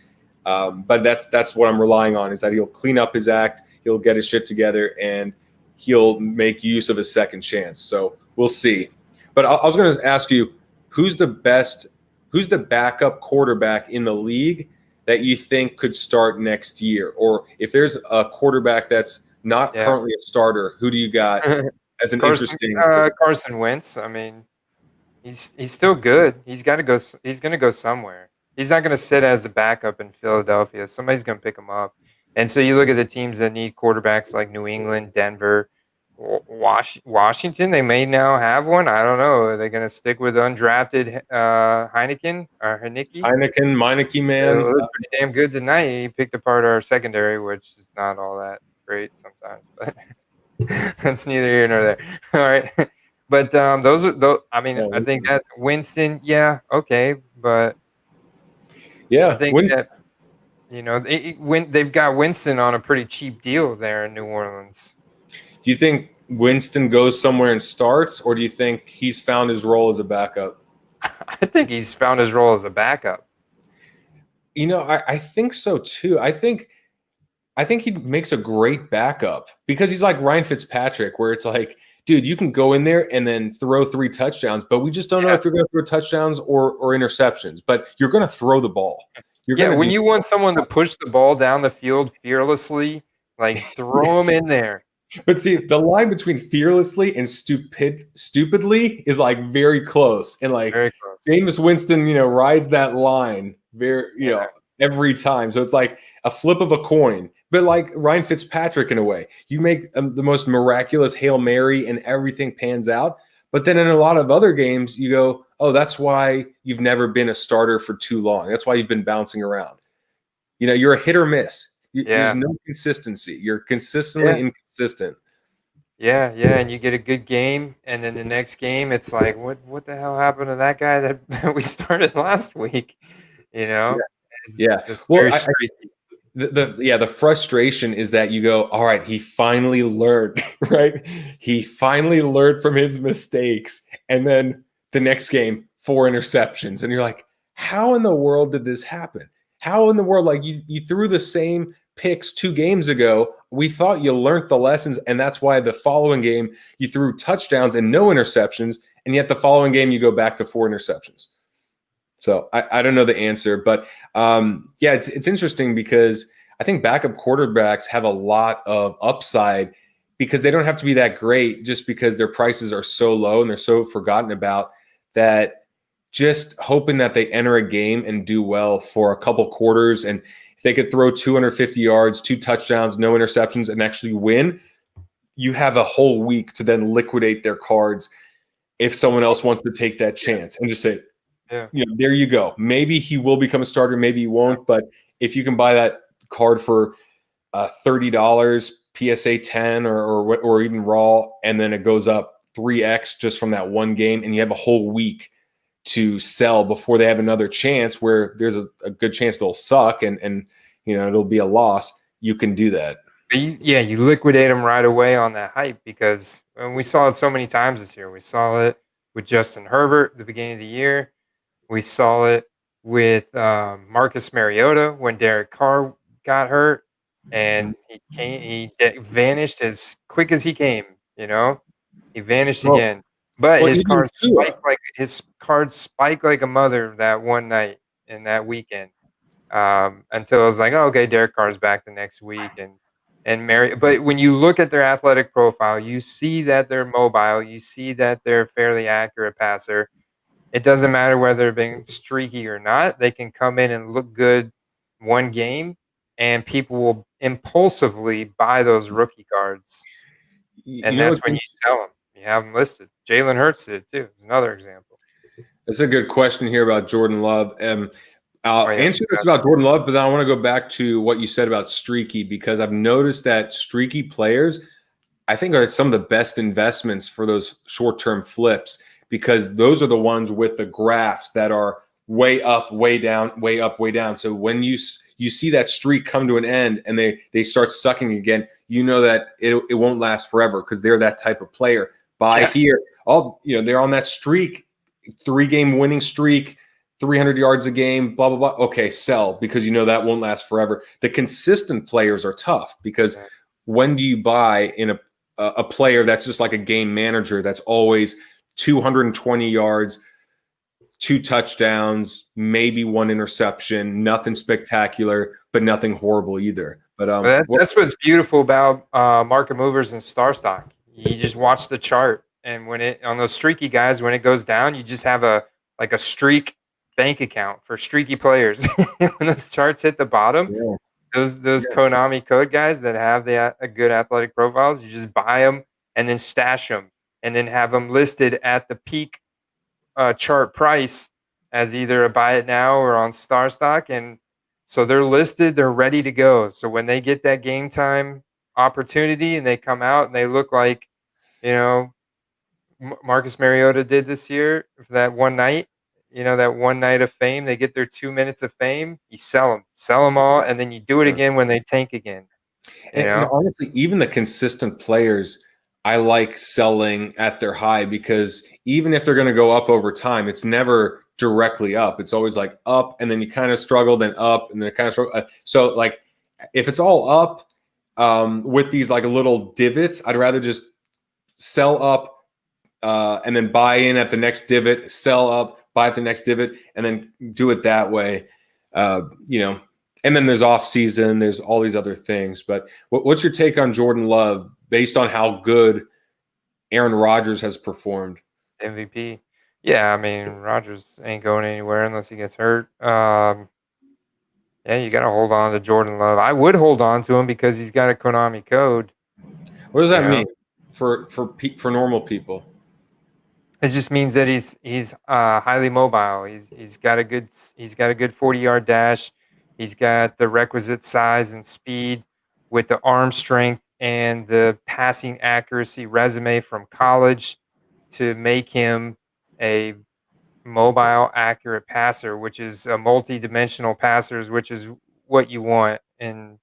But that's what I'm relying on, is that he'll clean up his act, he'll get his shit together, and he'll make use of his second chance. So we'll see. But I was going to ask you, who's the backup quarterback in the league that you think could start next year? Or if there's a quarterback that's not currently a starter, who do you got as an interesting? Carson Wentz. I mean, he's still good. He's got to go. He's going to go somewhere. He's not going to sit as a backup in Philadelphia. Somebody's going to pick him up. And so you look at the teams that need quarterbacks like New England, Denver, Washington. They may now have one. I don't know. Are they going to stick with undrafted Heineken or Meineke, man? Pretty damn good tonight. He picked apart our secondary, which is not all that great sometimes. But that's neither here nor there. All right. But those are those. I mean, I think that Winston, okay, but I think that they've got Winston on a pretty cheap deal there in New Orleans. Do you think Winston goes somewhere and starts, or do you think he's found his role as a backup? I think he's found his role as a backup. I think so too. I think he makes a great backup because he's like Ryan Fitzpatrick, where it's like, dude, you can go in there and then throw 3 touchdowns, but we just don't know if you're going to throw touchdowns or interceptions. But you're going to throw the ball. When you want someone to push the ball down the field fearlessly, like throw them in there. But see, the line between fearlessly and stupidly is like very close. And like Jameis Winston, rides that line every time. So it's like a flip of a coin. But like Ryan Fitzpatrick in a way, you make the most miraculous Hail Mary and everything pans out. But then in a lot of other games, you go, oh, that's why you've never been a starter for too long. That's why you've been bouncing around. You're a hit or miss. There's no consistency. You're consistently inconsistent. Yeah, and you get a good game, and then the next game, it's like, what the hell happened to that guy that we started last week? Yeah. Well, the frustration is that you go, all right, he finally learned, right? He finally learned from his mistakes, and then the next game, 4 interceptions, and you're like, how in the world did this happen? How in the world, like you threw the same picks 2 games ago? We thought you learned the lessons, and that's why the following game you threw touchdowns and no interceptions, and yet the following game you go back to 4 interceptions. So I don't know the answer, but it's interesting because I think backup quarterbacks have a lot of upside because they don't have to be that great just because their prices are so low and they're so forgotten about, that just hoping that they enter a game and do well for a couple quarters, and if they could throw 250 yards, 2 touchdowns, no interceptions, and actually win, you have a whole week to then liquidate their cards if someone else wants to take that chance and just say, there you go. Maybe he will become a starter, maybe he won't, but if you can buy that card for $30 PSA 10 or even raw, and then it goes up 3x just from that one game, and you have a whole week to sell before they have another chance where there's a good chance they'll suck and it'll be a loss, you can do that. You liquidate them right away on that hype, because we saw it so many times this year. We saw it with Justin Herbert at the beginning of the year. We saw it with Marcus Mariota when Derek Carr got hurt, and he vanished as quick as he came. He vanished again. But his cards spiked like a mother that one night in that weekend, until I was like, oh, okay, Derek Carr's back the next week, but when you look at their athletic profile, you see that they're mobile. You see that they're a fairly accurate passer. It doesn't matter whether they're being streaky or not. They can come in and look good one game, and people will impulsively buy those rookie cards. And that's when you sell them. You have them listed. Jalen Hurts did too. Another example. That's a good question here about Jordan Love. I'll answer this about Jordan Love, but then I want to go back to what you said about streaky, because I've noticed that streaky players I think are some of the best investments for those short-term flips, because those are the ones with the graphs that are way up, way down, way up, way down. So when you see that streak come to an end and they start sucking again, you know that it won't last forever, because they're that type of player. Buy here, they're on that streak, 3-game winning streak, 300 yards a game, blah, blah, blah. Okay, sell, because you know that won't last forever. The consistent players are tough, because when do you buy in a player that's just like a game manager that's always 220 yards, 2 touchdowns, maybe 1 interception, nothing spectacular, but nothing horrible either. But that's what's beautiful about market movers and star stock. You just watch the chart, and on those streaky guys, when it goes down, you just have a streak bank account for streaky players. When those charts hit the bottom, those Konami code guys that have a good athletic profiles, you just buy them and then stash them, and then have them listed at the peak chart price as either a buy it now or on star stock. And so they're listed, they're ready to go. So when they get that game time opportunity and they come out and they look like, Marcus Mariota did this year for that one night, that one night of fame, they get their 2 minutes of fame, you sell them all, and then you do it again when they tank again. And honestly, even the consistent players, I like selling at their high, because even if they're going to go up over time, it's never directly up. It's always like up, and then you kind of struggle, then up, and then kind of struggle. So like if it's all up with these like little divots, I'd rather just sell up and then buy in at the next divot, sell up, buy at the next divot, and then do it that way. And then there's off-season, there's all these other things. But what's your take on Jordan Love based on how good Aaron Rodgers has performed? MVP. Yeah, I mean, Rodgers ain't going anywhere unless he gets hurt. You got to hold on to Jordan Love. I would hold on to him because he's got a Konami code. What does that mean for normal people? It just means that he's highly mobile. He's got a good 40-yard dash. He's got the requisite size and speed with the arm strength and the passing accuracy resume from college to make him a mobile, accurate passer, which is a multi-dimensional passer, which is what you want in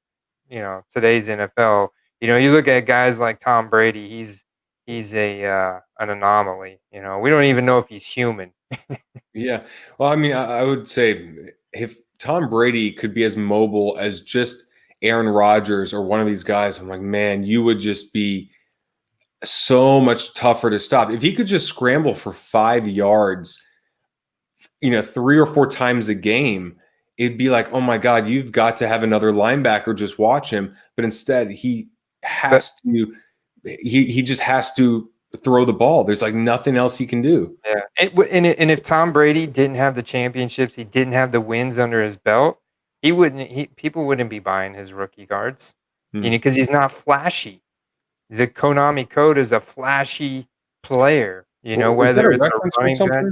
today's NFL. You look at guys like Tom Brady. He's an anomaly. We don't even know if he's human. Yeah. Well, I mean, I would say if Tom Brady could be as mobile as just Aaron Rodgers or one of these guys, I'm like, man, you would just be so much tougher to stop. If he could just scramble for 5 yards, 3 or 4 times a game, it'd be like, oh my God, you've got to have another linebacker just watch him. But instead, he just has to throw the ball. There's like nothing else he can do. Yeah. And if Tom Brady didn't have the championships, he didn't have the wins under his belt, people wouldn't be buying his rookie cards, because he's not flashy. The Konami code is a flashy player, whether it's a running back.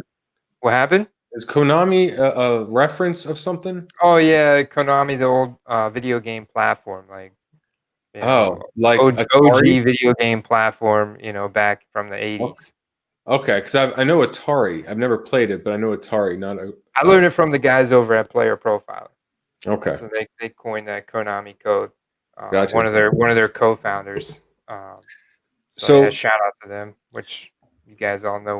What happened? Is Konami a reference of something? Oh yeah, Konami, the old video game platform, like OG video game platform, back from the 80s. Okay, because I know Atari. I've never played it, but I know Atari. I learned it from the guys over at Player Profiler. Okay, so they coined that Konami code. Gotcha. One of their co-founders. So shout out to them, which you guys all know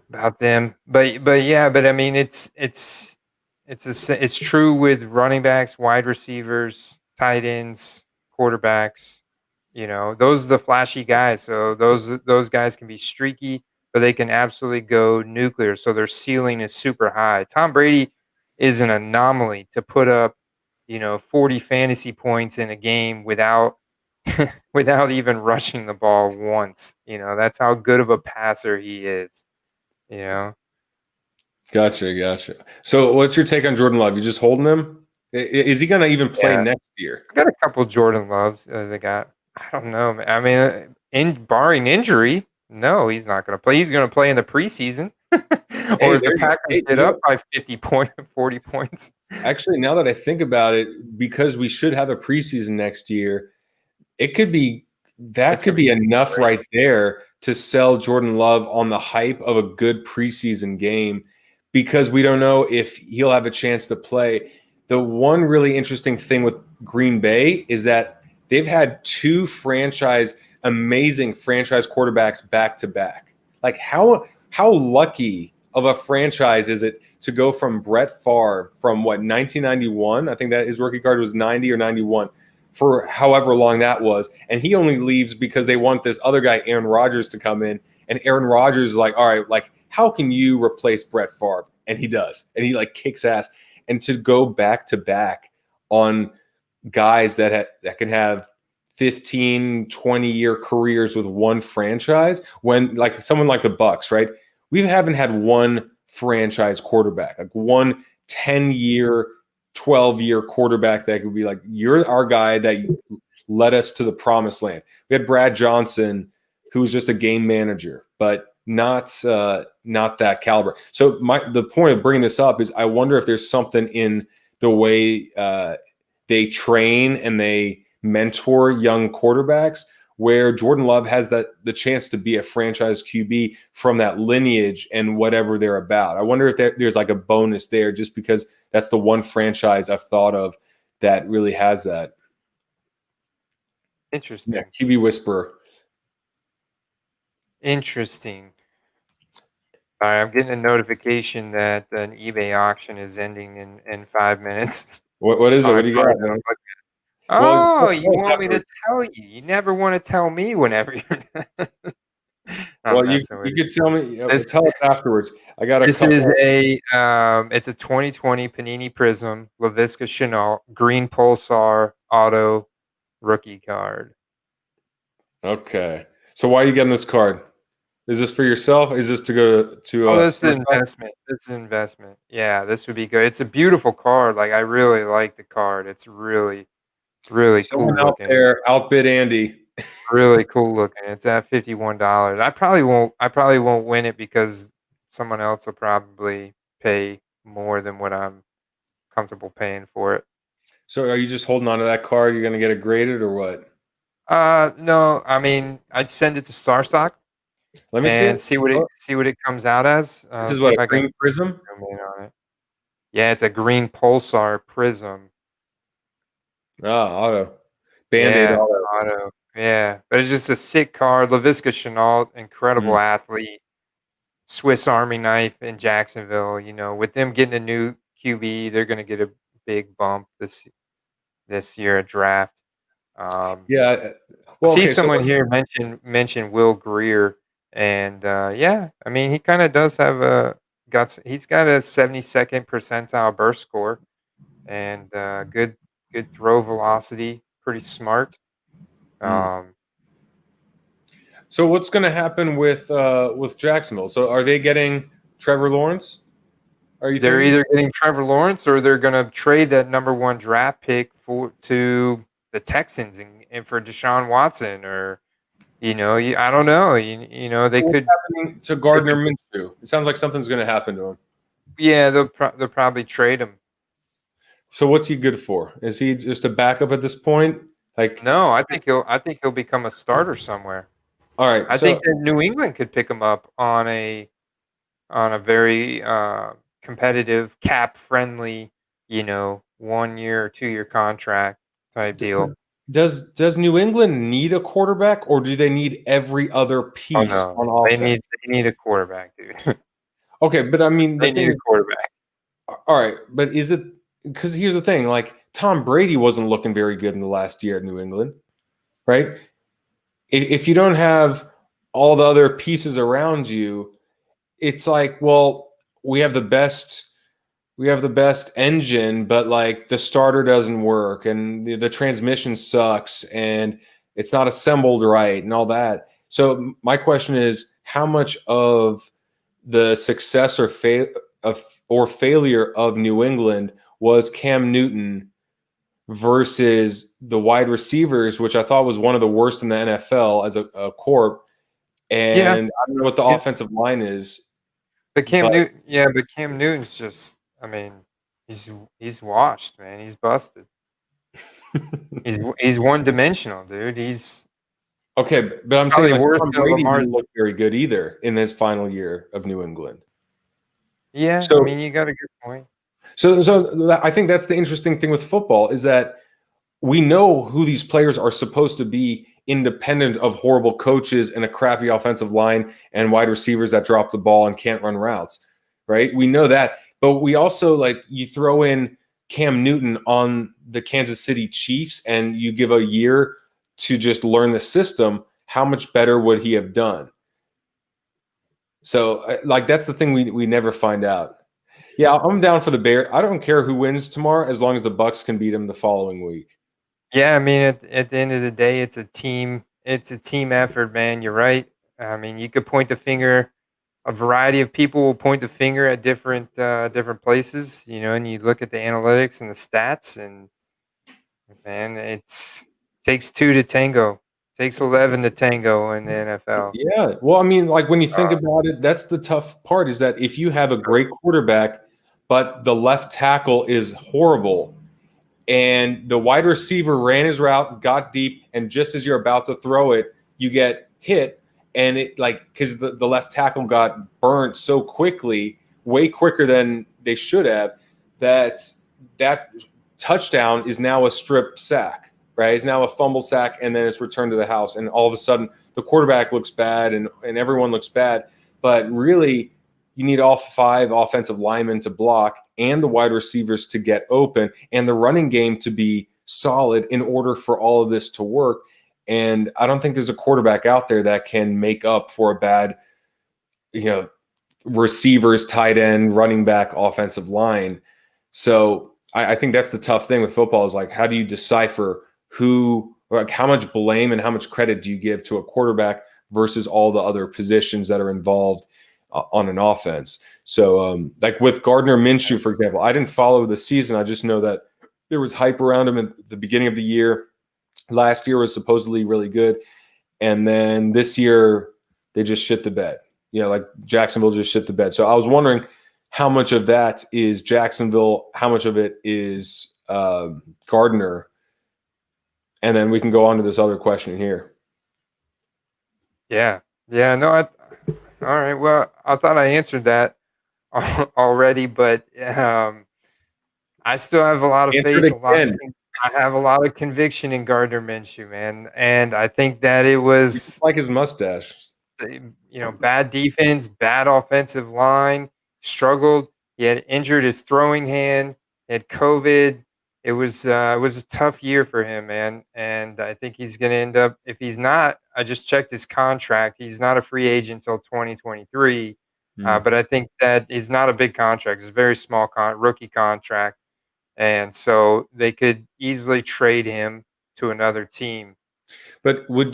about them. But I mean, it's true with running backs, wide receivers, tight ends, quarterbacks. Those are the flashy guys. So those guys can be streaky, but they can absolutely go nuclear. So their ceiling is super high. Tom Brady is an anomaly to put up, 40 fantasy points in a game without even rushing the ball once. That's how good of a passer he is. Gotcha. So what's your take on Jordan Love? You just holding him? Is he going to even play next year? I got a couple Jordan Loves. I don't know. I mean, barring injury, no, he's not going to play. He's going to play in the preseason. Or if the Packers get up by 40 points. Actually, now that I think about it, because we should have a preseason next year, it could be That It's could gonna be be enough great. right there to sell Jordan Love on the hype of a good preseason game, because we don't know if he'll have a chance to play. The one really interesting thing with Green Bay is that they've had two amazing franchise quarterbacks back to back. Like how lucky of a franchise is it to go from Brett Favre from 1991? I think that his rookie card was 90 or 91, for however long that was, and he only leaves because they want this other guy, Aaron Rodgers, to come in, and Aaron Rodgers is like, all right, like, how can you replace Brett Favre? And he does, and he like kicks ass. And to go back to back on guys that can have 15, 20-year careers with one franchise, when like someone like the Bucs, right? We haven't had one franchise quarterback, like one 10-year, 12-year quarterback that could be like, you're our guy that led us to the promised land. We had Brad Johnson, who was just a game manager, but not that caliber. So the point of bringing this up is I wonder if there's something in the way they train and they mentor young quarterbacks where Jordan Love has the chance to be a franchise QB from that lineage and whatever they're about. I wonder if there's like a bonus there, just because that's the one franchise I've thought of that really has that. Interesting. Yeah, QB whisperer. Interesting. All right, I'm getting a notification that an eBay auction is ending in 5 minutes. What is it? I What do you probably got, gotta man? look at Well, Oh, you want me to tell you? You never want to tell me whenever you're I'm well, you messing with you you. could tell me. This Tell us afterwards. I got a this couple. is it's a 2020 Panini Prism LaVisca Chenault green Pulsar auto rookie card. Okay. So why are you getting this card? Is this for yourself? Is this to go to Oh, this is Smith an Shop? investment. This is an investment. Yeah, this would be good. It's a beautiful card. Like I really like the card. It's really, really Someone cool out looking. there outbid Andy. Really cool looking. It's at $51. I probably won't win it because someone else will probably pay more than what I'm comfortable paying for it. So are you just holding on to that card? You're going to get it graded or what? No, I mean, I'd send it to StarStock Let me see and it. Oh, see what it comes out as. this is See what, if a I can green prism? zoom in on it. Yeah, it's a green Pulsar Prism. Ah, auto. Band-Aid Yeah, auto. auto. Yeah, but it's just a sick card. LaVisca Chenault, incredible athlete. Swiss Army knife in Jacksonville. You know, with them getting a new QB, they're going to get a big bump this year at draft. Yeah. I Well, see okay. So someone here mention Will Greer, and yeah, I mean he kind of does have he's got a 72nd percentile burst score and good throw velocity, pretty smart. Um, what's going to happen with Jacksonville? So are they getting Trevor Lawrence? Are you They're thinking? either getting Trevor Lawrence or they're going to trade that number 1 draft pick to the Texans and for Deshaun Watson or I don't know. You know they What's could. happening to Gardner Minshew? It sounds like something's going to happen to him. Yeah, they'll probably trade him. So what's he good for? Is he just a backup at this point? Like, No, I think he'll become a starter somewhere. all right. I So think that New England could pick him up on a very competitive, cap friendly, 1 year or 2 year contract type deal. does New England need a quarterback, or do they need every other Oh piece no, on they offense? need a quarterback, dude. Okay, but I mean, the They thing need a is, quarterback. all right, but is it because here's the thing, like Tom Brady wasn't looking very good in the last year at New England, right? If you don't have all the other pieces around you, it's like, well, we have the best engine, but like the starter doesn't work and the transmission sucks and it's not assembled right and all that. So my question is, how much of the success or failure of New England was Cam Newton versus the wide receivers, which I thought was one of the worst in the NFL as a corp. Yeah, And I don't know what the yeah. offensive line is, But but Cam Newton's just, I mean, he's washed, man. He's busted. He's one dimensional, dude. Okay, but I'm saying Probably like worse Tom than Brady Lamar. didn't look very good either in his final year of New England. Yeah, I So, mean, you got a good point. I think that's the interesting thing with football is that we know who these players are supposed to be independent of horrible coaches and a crappy offensive line and wide receivers that drop the ball and can't run routes, right? We know that. But we also, like, you throw in Cam Newton on the Kansas City Chiefs and you give a year to just learn the system, how much better would he have done? So, like, that's the thing we never find out. Yeah, I'm down for the Bears. I don't care who wins tomorrow as long as the Bucs can beat them the following week. Yeah, I mean, at the end of the day, it's a team. It's a team effort, man. You're right. I mean, you could point the finger. A variety of people will point the finger at different places, and you look at the analytics and the stats, and man, it's takes two to tango. Takes 11 to tango in the NFL. Yeah. Well, I mean, like when you think about it, that's the tough part is that if you have a great quarterback, but the left tackle is horrible and the wide receiver ran his route, got deep, and just as you're about to throw it, you get hit. And it like because the left tackle got burnt so quickly, way quicker than they should have, that touchdown is now a strip sack, right? It's now a fumble sack, and then it's returned to the house. And all of a sudden, the quarterback looks bad and everyone looks bad. But really, you need all 5 offensive linemen to block and the wide receivers to get open and the running game to be solid in order for all of this to work. And I don't think there's a quarterback out there that can make up for a bad, receivers, tight end, running back, offensive line. So I think that's the tough thing with football is like, how do you decipher who, or like how much blame and how much credit do you give to a quarterback versus all the other positions that are involved on an offense? So like with Gardner Minshew, for example, I didn't follow the season. I just know that there was hype around him at the beginning of the year. Last year was supposedly really good. And then this year they just shit the bed. Like Jacksonville just shit the bed. So I was wondering how much of that is Jacksonville, how much of it is Gardner, and then we can go on to this other question here. Yeah, no. All right. Well, I thought I answered that already, but I still have a lot of faith. I have a lot of conviction in Gardner Minshew, man, and I think that it was like his mustache. Bad defense, bad offensive line, struggled. He had injured his throwing hand, he had COVID. It was a tough year for him, man. And I think he's going to end up, if he's not, I just checked his contract. He's not a free agent until 2023. But I think that is not a big contract. It's a very small rookie contract. And so they could easily trade him to another team. But would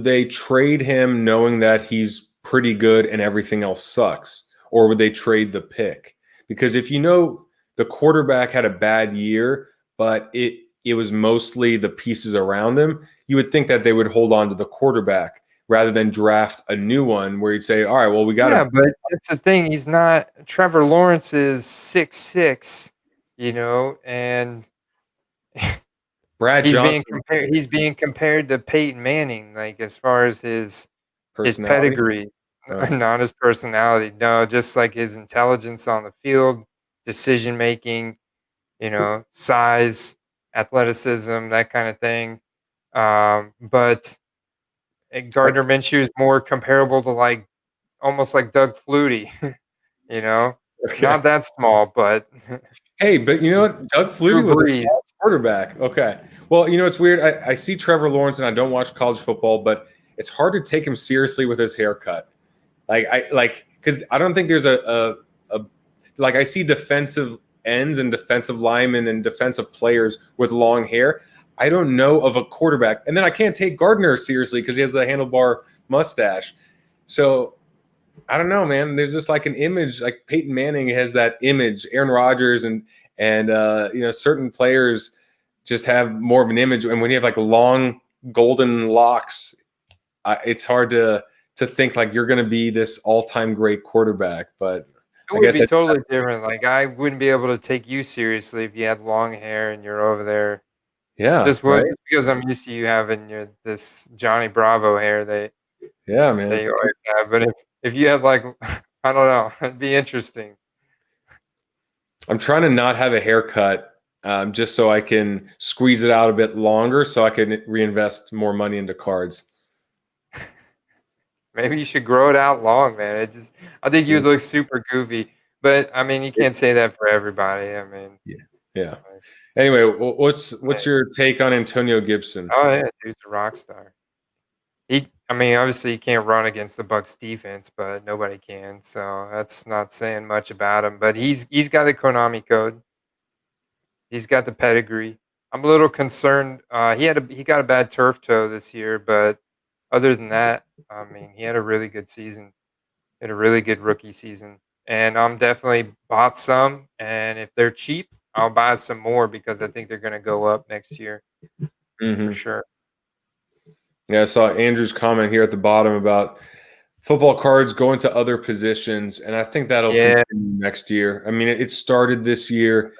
they trade him knowing that he's pretty good and everything else sucks? Or would they trade the pick? Because if the quarterback had a bad year, but it was mostly the pieces around him, you would think that they would hold on to the quarterback rather than draft a new one where you'd say, all right, well, we got to. Yeah, but that's the thing. He's not. Trevor Lawrence is 6'6", and Brad Johnson He's being compared to Peyton Manning, like as far as his personality. pedigree, not his personality. No, just like his intelligence on the field, decision making, size, athleticism, that kind of thing. But Gardner Minshew is more comparable to almost like Doug Flutie, Okay. not that small, but hey, but you know what? Doug Flutie was a quarterback. Okay. Well, it's weird. I see Trevor Lawrence and I don't watch college football, but it's hard to take him seriously with his haircut. Because I don't think there's I see defensive ends and defensive linemen and defensive players with long hair. I don't know of a quarterback. And then I can't take Gardner seriously because he has the handlebar mustache. So I don't know, man. There's just like an image, like Peyton Manning has that image. Aaron Rodgers and certain players just have more of an image. And when you have like long golden locks, it's hard to think like you're going to be this all-time great quarterback. But it would be totally different. Like I wouldn't be able to take you seriously if you had long hair and you're over there, Yeah, Just right. because I'm used to you having this Johnny Bravo hair that Yeah, man. you always have. But if you have like I don't know, it'd be interesting. I'm trying to not have a haircut, just so I can squeeze it out a bit longer, so I can reinvest more money into cards. Maybe you should grow it out long, man. I think Yeah, you'd look super goofy. But I mean, you can't say that for everybody. I mean, yeah, yeah. like, Anyway, what's like, your take on Antonio Gibson? oh yeah, dude's a rock star. I mean, obviously he can't run against the Bucs defense, but nobody can. So that's not saying much about him. But he's got the Konami code. He's got the pedigree. I'm a little concerned. He got a bad turf toe this year, but other than that, I mean, he had a really good season. He had a really good rookie season, and I'm definitely bought some. And if they're cheap, I'll buy some more because I think they're going to go up next year for Hmm. sure. Yeah, I saw Andrew's comment here at the bottom about football cards going to other positions, and I think that'll Yeah, continue next year. I mean, it started this year.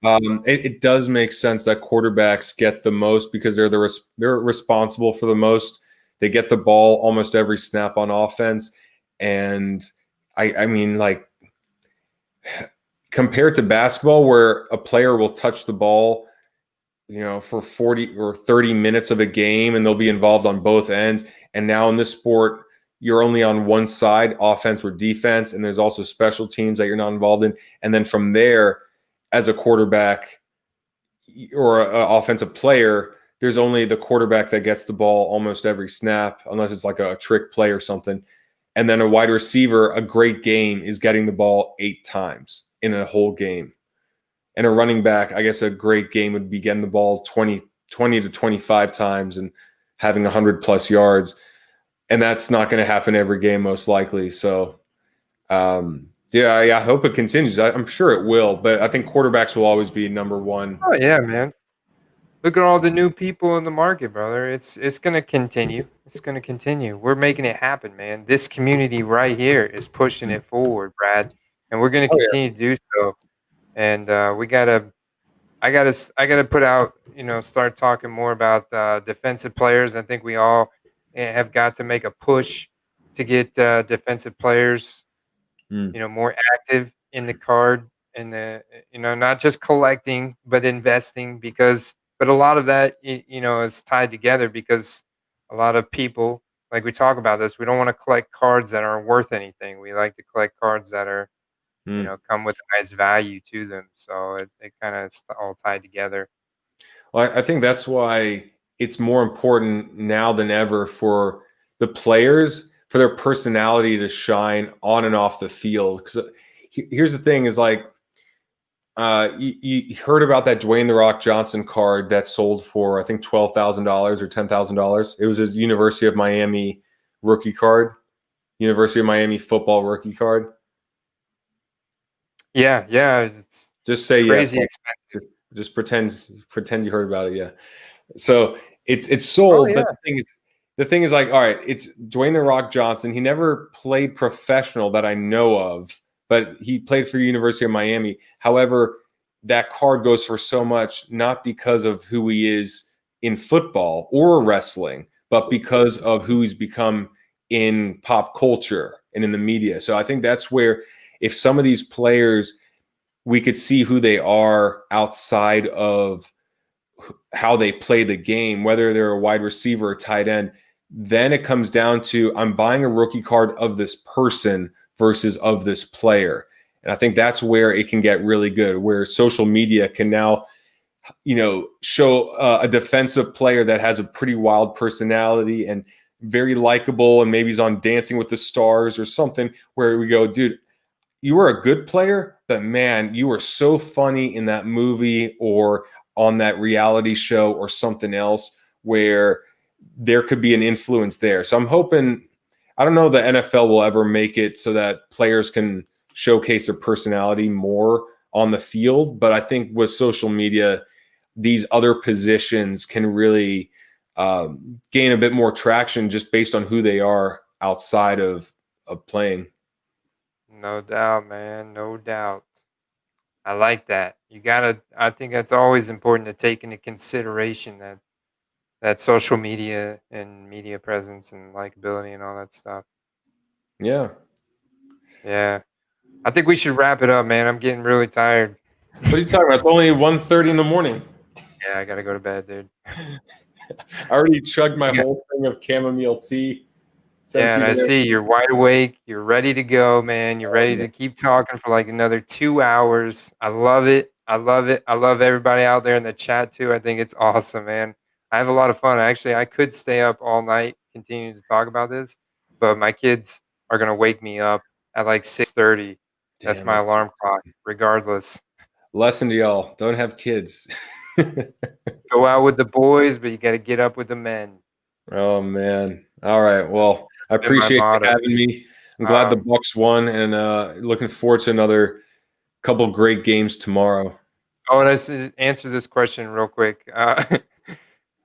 It does make sense that quarterbacks get the most because they're responsible for the most. They get the ball almost every snap on offense, and I mean, like, compared to basketball, where a player will touch the ball, for 40 or 30 minutes of a game, and they'll be involved on both ends. And now in this sport, you're only on one side, offense or defense, and there's also special teams that you're not involved in. And then from there, as a quarterback or an offensive player, there's only the quarterback that gets the ball almost every snap, unless it's like a trick play or something. And then a wide receiver, a great game, is getting the ball 8 times in a whole game. And a running back, I guess a great game would be getting the ball 20 to 25 times and having 100 plus yards. And that's not going to happen every game, most likely. So, yeah, I hope it continues. I'm sure it will, but I think quarterbacks will always be number one. oh yeah, man. Look at all the new people in the market, brother. It's gonna continue. It's gonna continue. We're making it happen, man. This community right here is pushing it forward, Brad, and we're gonna Oh, yeah. continue to do so. And I gotta put out, start talking more about defensive players. I think we all have got to make a push to get defensive players, Mm, more active in the card and not just collecting but investing but a lot of that is tied together because a lot of people like we talk about this. We don't want to collect cards that aren't worth anything. We like to collect cards that are mm. come with a nice value to them. So it kind of all tied together. Well, I think that's why it's more important now than ever for the players, for their personality to shine on and off the field. Because here's the thing: is like, you heard about that Dwayne the Rock Johnson card that sold for, I think, $12,000 or $10,000. It was his University of Miami rookie card, University of Miami football rookie card. Yeah, it's Just say yes. crazy expensive. Just pretend you heard about it. Yeah. So it's Oh sold, yeah. but the thing is like, all right, it's Dwayne the Rock Johnson. He never played professional that I know of, but he played for the University of Miami. However, that card goes for so much, not because of who he is in football or wrestling, but because of who he's become in pop culture and in the media. So I think that's where, if some of these players, we could see who they are outside of how they play the game, whether they're a wide receiver or tight end, then it comes down to, I'm buying a rookie card of this person versus of this player. And I think that's where it can get really good, where social media can now, show a defensive player that has a pretty wild personality and very likable, and maybe he's on Dancing with the Stars or something, where we go, dude, you were a good player, but man, you were so funny in that movie or on that reality show or something else, where there could be an influence there. So I'm hoping, I don't know, the NFL will ever make it so that players can showcase their personality more on the field. But I think with social media, these other positions can really gain a bit more traction just based on who they are outside of playing. No doubt, man. No doubt. I like that. I think that's always important to take into consideration that social media and media presence and likability and all that stuff. Yeah. Yeah. I think we should wrap it up, man. I'm getting really tired. What are you talking about? It's only 1:30 in the morning. Yeah, I gotta go to bed, dude. I already chugged my Yeah. whole thing of chamomile tea. It's Yeah, and empty I there. see you're wide awake. You're ready to go, man. You're ready to keep talking for like another 2 hours. I love it. I love it. I love everybody out there in the chat too. I think it's awesome, man. I have a lot of fun. Actually, I could stay up all night continuing to talk about this, but my kids are gonna wake me up at like 6:30. That's Damn my it. alarm clock, regardless. Lesson to y'all: don't have kids. Go out with the boys, but you got to get up with the men. Oh man! All right. Well, I That's been my appreciate you motto. having me. I'm glad the Bucs won, and looking forward to another couple great games tomorrow. Oh, and let's answer this question real quick.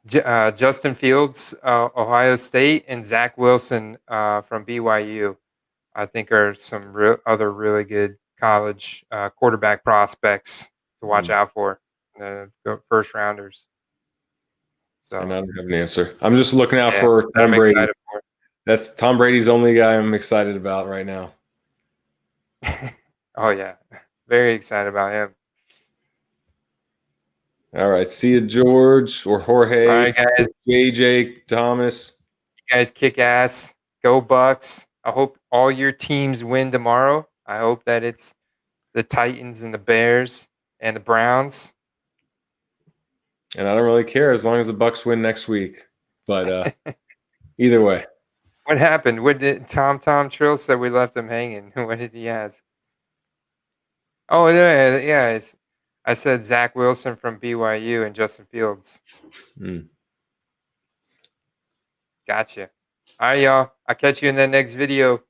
Justin Fields, Ohio State, and Zach Wilson from BYU, I think are some other really good college quarterback prospects to watch out for. First rounders. So, And I don't have an answer. I'm just looking out yeah, for that I'm Tom Brady. excited for. That's Tom Brady's the only guy I'm excited about right now. Oh yeah, very excited about him. All right. See you, George or Jorge. All right, guys. JJ, Thomas. You guys kick ass. Go Bucks. I hope all your teams win tomorrow. I hope that it's the Titans and the Bears and the Browns. And I don't really care as long as the Bucs win next week. But either way. What happened? What did Tom Trill said we left him hanging? What did he ask? Oh, yeah. I said Zach Wilson from BYU and Justin Fields. Gotcha. All right, y'all. I'll catch you in the next video.